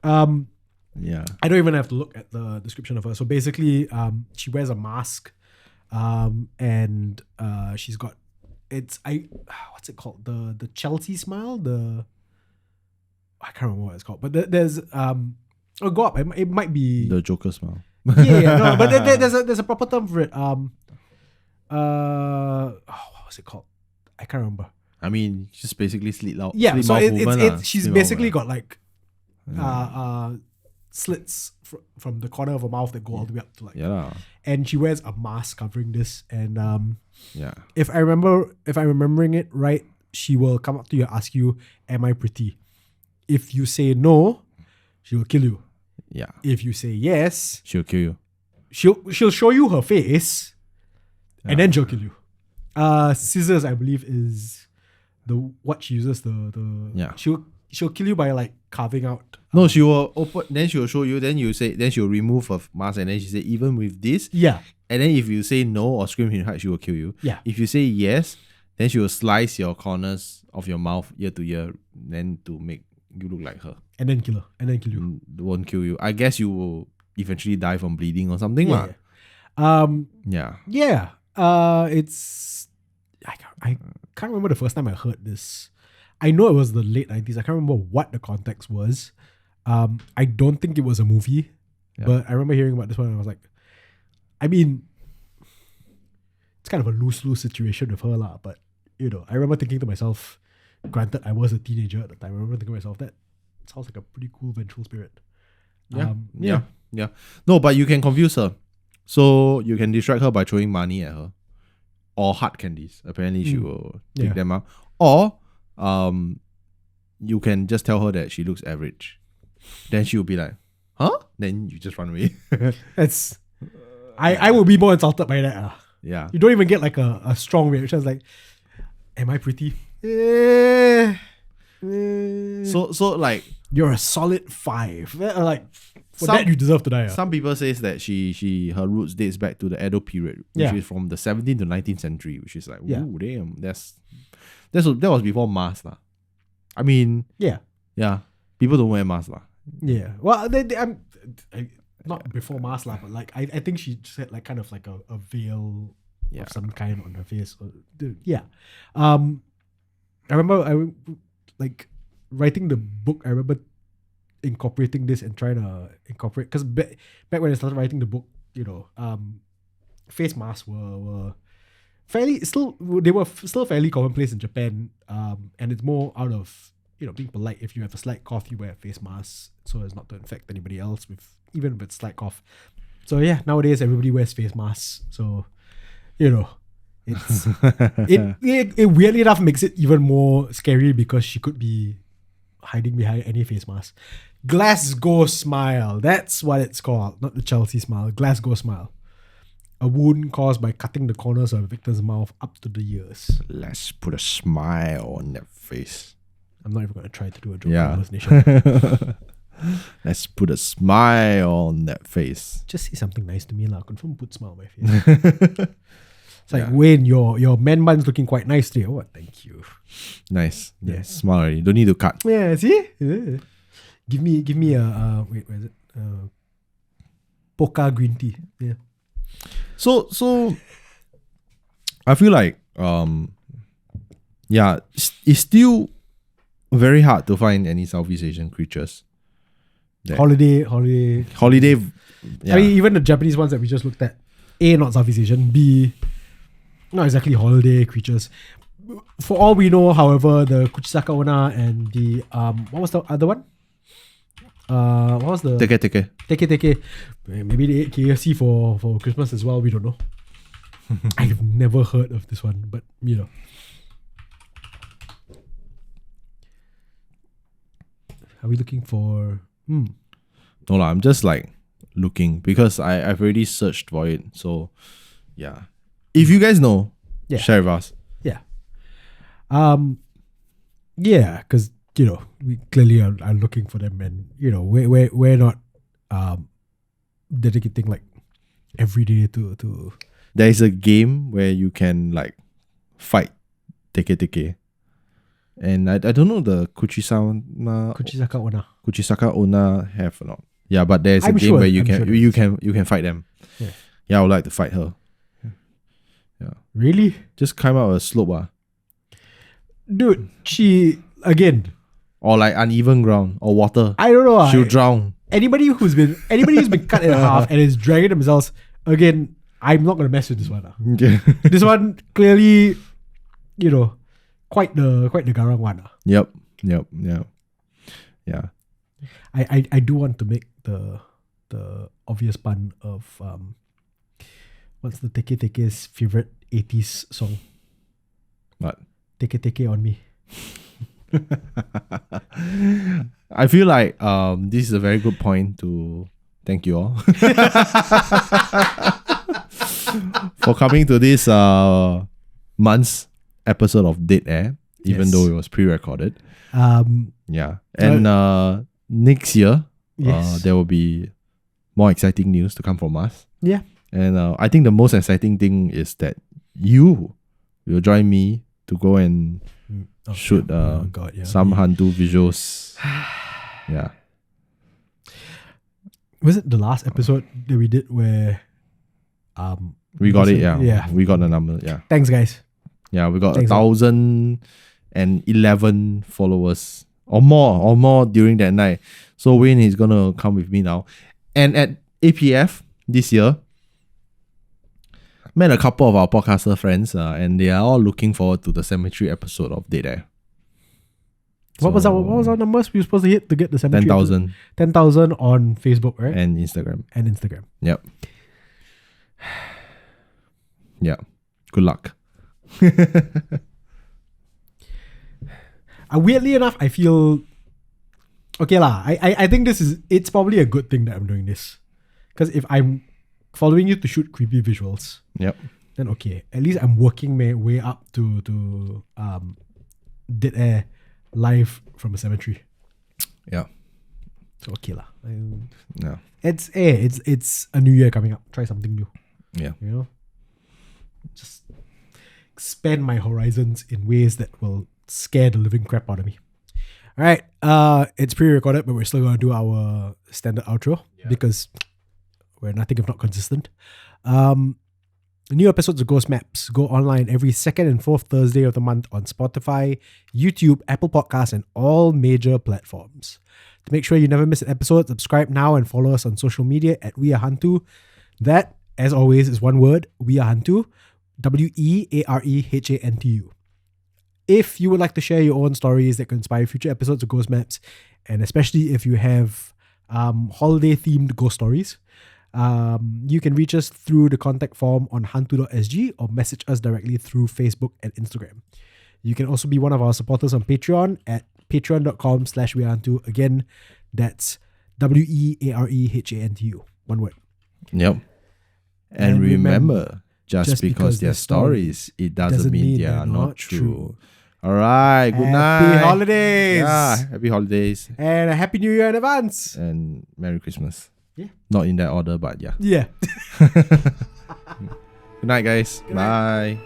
S1: Yeah.
S2: I don't even have to look at the description of her. So basically, she wears a mask, and she's got what's it called? The Chelsea smile. I can't remember what it's called, but there's go up. It might be
S1: The Joker smile.
S2: No, but there's a proper term for it. What was it called? I can't remember.
S1: I mean, just basically slit out.
S2: Yeah,
S1: slit
S2: so
S1: mouth woman lah.
S2: she's
S1: Slit mouth
S2: basically
S1: woman.
S2: got like slits from the corner of her mouth that go all the way up to like.
S1: Yeah lah.
S2: And she wears a mask covering this. And
S1: Yeah.
S2: if I'm remembering it right, she will come up to you and ask you, "Am I pretty?" If you say no, she will kill you.
S1: Yeah.
S2: If you say yes,
S1: She'll kill you.
S2: she'll show you her face, and then she'll kill you. Scissors, I believe, is what she uses.
S1: Yeah.
S2: She'll kill you by like carving out.
S1: No, she will open. Then she will show you. Then she'll remove her mask, and then she say, even with this.
S2: Yeah.
S1: And then if you say no or scream in height, she will kill you.
S2: Yeah.
S1: If you say yes, then she will slice your corners of your mouth ear to ear, then to make you look like her.
S2: And then kill her. And then kill you.
S1: Won't kill you. I guess you will eventually die from bleeding or something lah.
S2: Yeah.
S1: Yeah.
S2: It's I can't remember the first time I heard this. I know it was the late 90s. I can't remember what the context was. I don't think it was a movie, but I remember hearing about this one and I was like, I mean, it's kind of a lose-lose situation with her lah, but I remember thinking to myself, granted I was a teenager at the time, I remember thinking to myself, that sounds like a pretty cool vengeful spirit.
S1: Yeah. No, but you can confuse her. So you can distract her by throwing money at her. Or hard candies. Apparently she will take them out. Or you can just tell her that she looks average. Then she will be like, huh? Then you just run away.
S2: That's I would be more insulted by that.
S1: Yeah.
S2: You don't even get like a strong reaction. It's like, am I pretty?
S1: So like,
S2: you're a solid 5. Like, for
S1: some-
S2: that you deserve to die.
S1: some people says that her roots dates back to the Edo period, which is from the 17th to 19th century, which is like, ooh, damn, that was before masks lah. I mean, yeah, people don't wear masks lah.
S2: Yeah. Well, not before mask lah, but like I think she just had like kind of like a veil of some kind on her face. I remember like writing the book. I remember incorporating this and trying to incorporate, because back when I started writing the book, face masks were still fairly commonplace in Japan, and it's more out of being polite. If you have a slight cough, you wear a face mask so as not to infect anybody else even with slight cough. So yeah, nowadays everybody wears face masks. So it's it weirdly enough makes it even more scary because she could be hiding behind any face mask. Glasgow smile, that's what it's called, not the Chelsea smile. Glasgow smile, a wound caused by cutting the corners of a victim's mouth up to the ears.
S1: Let's put a smile on that face.
S2: I'm not even going to try to do a joke impersonation.
S1: Let's put a smile on that face.
S2: Just say something nice to me lah. Confirm put smile on my face. It's like, Wayne, your man bun's looking quite nice today. Oh, thank you.
S1: Nice. Yeah, smile already. Don't need to cut.
S2: Yeah, see? Yeah. Give me a wait, where is it? Poca green tea. Yeah.
S1: So I feel like it's still very hard to find any Southeast Asian creatures.
S2: Holiday.
S1: Yeah.
S2: I mean, even the Japanese ones that we just looked at, A, not Southeast Asian, B, not exactly holiday creatures. For all we know, however, the Kuchisaka Onna and the what was the other one? What was the Teke. Maybe they ate KFC for Christmas as well. We don't know. I've never heard of this one, but Are we looking for?
S1: No lah, I'm just like looking because I've already searched for it. So yeah, if you guys know, share with us.
S2: Because we clearly are looking for them, and we're not dedicating like every day to.
S1: There is a game where you can like fight Teke. And I don't know the
S2: Kuchisaka
S1: Onna have or not. Yeah, but there's a game where you can fight them. Yeah, I would like to fight her. Yeah.
S2: Really?
S1: Just climb out a slope.
S2: Dude, she again.
S1: Or like uneven ground or water.
S2: I don't know.
S1: She'll drown.
S2: anybody who's been cut in half and is dragging themselves again, I'm not gonna mess with this one.
S1: Okay.
S2: This one clearly, quite the garang one.
S1: Yep. Yeah.
S2: I do want to make the obvious pun of what's the Teke Teke's favorite 80s song?
S1: What?
S2: Teke Teke on me.
S1: I feel like this is a very good point to thank you all for coming to this month's episode of Dead Air, even though it was pre-recorded. Yeah. And next year, there will be more exciting news to come from us.
S2: Yeah.
S1: And I think the most exciting thing is that you will join me to go and shoot some HANTU visuals. Yeah.
S2: Was it the last episode that we did where
S1: we got it, yeah.
S2: Yeah.
S1: We got the number, yeah.
S2: Thanks, guys.
S1: Yeah, we got 1,011 followers or more during that night. So Wayne is gonna come with me now. And at APF this year, met a couple of our podcaster friends, and they are all looking forward to the cemetery episode of Dead Air.
S2: What was our numbers we were supposed to hit to get the cemetery?
S1: 10,000.
S2: 10,000 on Facebook, right?
S1: And Instagram. Yep. Yeah. Good luck.
S2: Weirdly enough, I feel okay lah. I think it's probably a good thing that I'm doing this, because if I'm following you to shoot creepy visuals,
S1: yep,
S2: then okay, at least I'm working my way up to Dead Air live from a cemetery.
S1: Yeah.
S2: So okay lah.
S1: Yeah.
S2: It's a new year coming up. Try something new.
S1: Yeah.
S2: Just expand my horizons in ways that will scare the living crap out of me. All right. It's pre-recorded, but we're still gonna do our standard outro because we're nothing if not consistent. New episodes of Ghost Maps go online every second and fourth Thursday of the month on Spotify, YouTube, Apple Podcasts, and all major platforms. To make sure you never miss an episode, subscribe now and follow us on social media at We Are HANTU. That, as always, is one word, We Are HANTU, WEAREHANTU. If you would like to share your own stories that can inspire future episodes of Ghost Maps, and especially if you have holiday-themed ghost stories, you can reach us through the contact form on hantu.sg or message us directly through Facebook and Instagram. You can also be one of our supporters on Patreon at patreon.com/wearehantu. Again, that's WEAREHANTU. One word.
S1: Yep. And remember, just because they're stories, it doesn't mean they are not true. All right. Good night.
S2: Happy holidays.
S1: Yeah. Happy holidays.
S2: And a Happy New Year in advance.
S1: And Merry Christmas.
S2: Yeah.
S1: Not in that order, but yeah.
S2: Yeah.
S1: Good night, guys. Bye.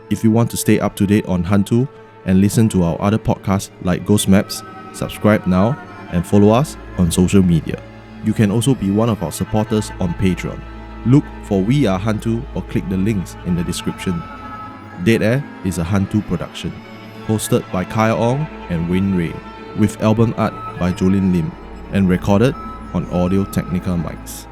S1: If you want to stay up to date on HANTU and listen to our other podcasts like Ghost Maps, subscribe now and follow us on social media. You can also be one of our supporters on Patreon. Look for We Are HANTU or click the links in the description. Dead Air is a HANTU production, hosted by Kyle Ong and Wayne Ray, with album art by Jolene Lim, and recorded on Audio Technica mics.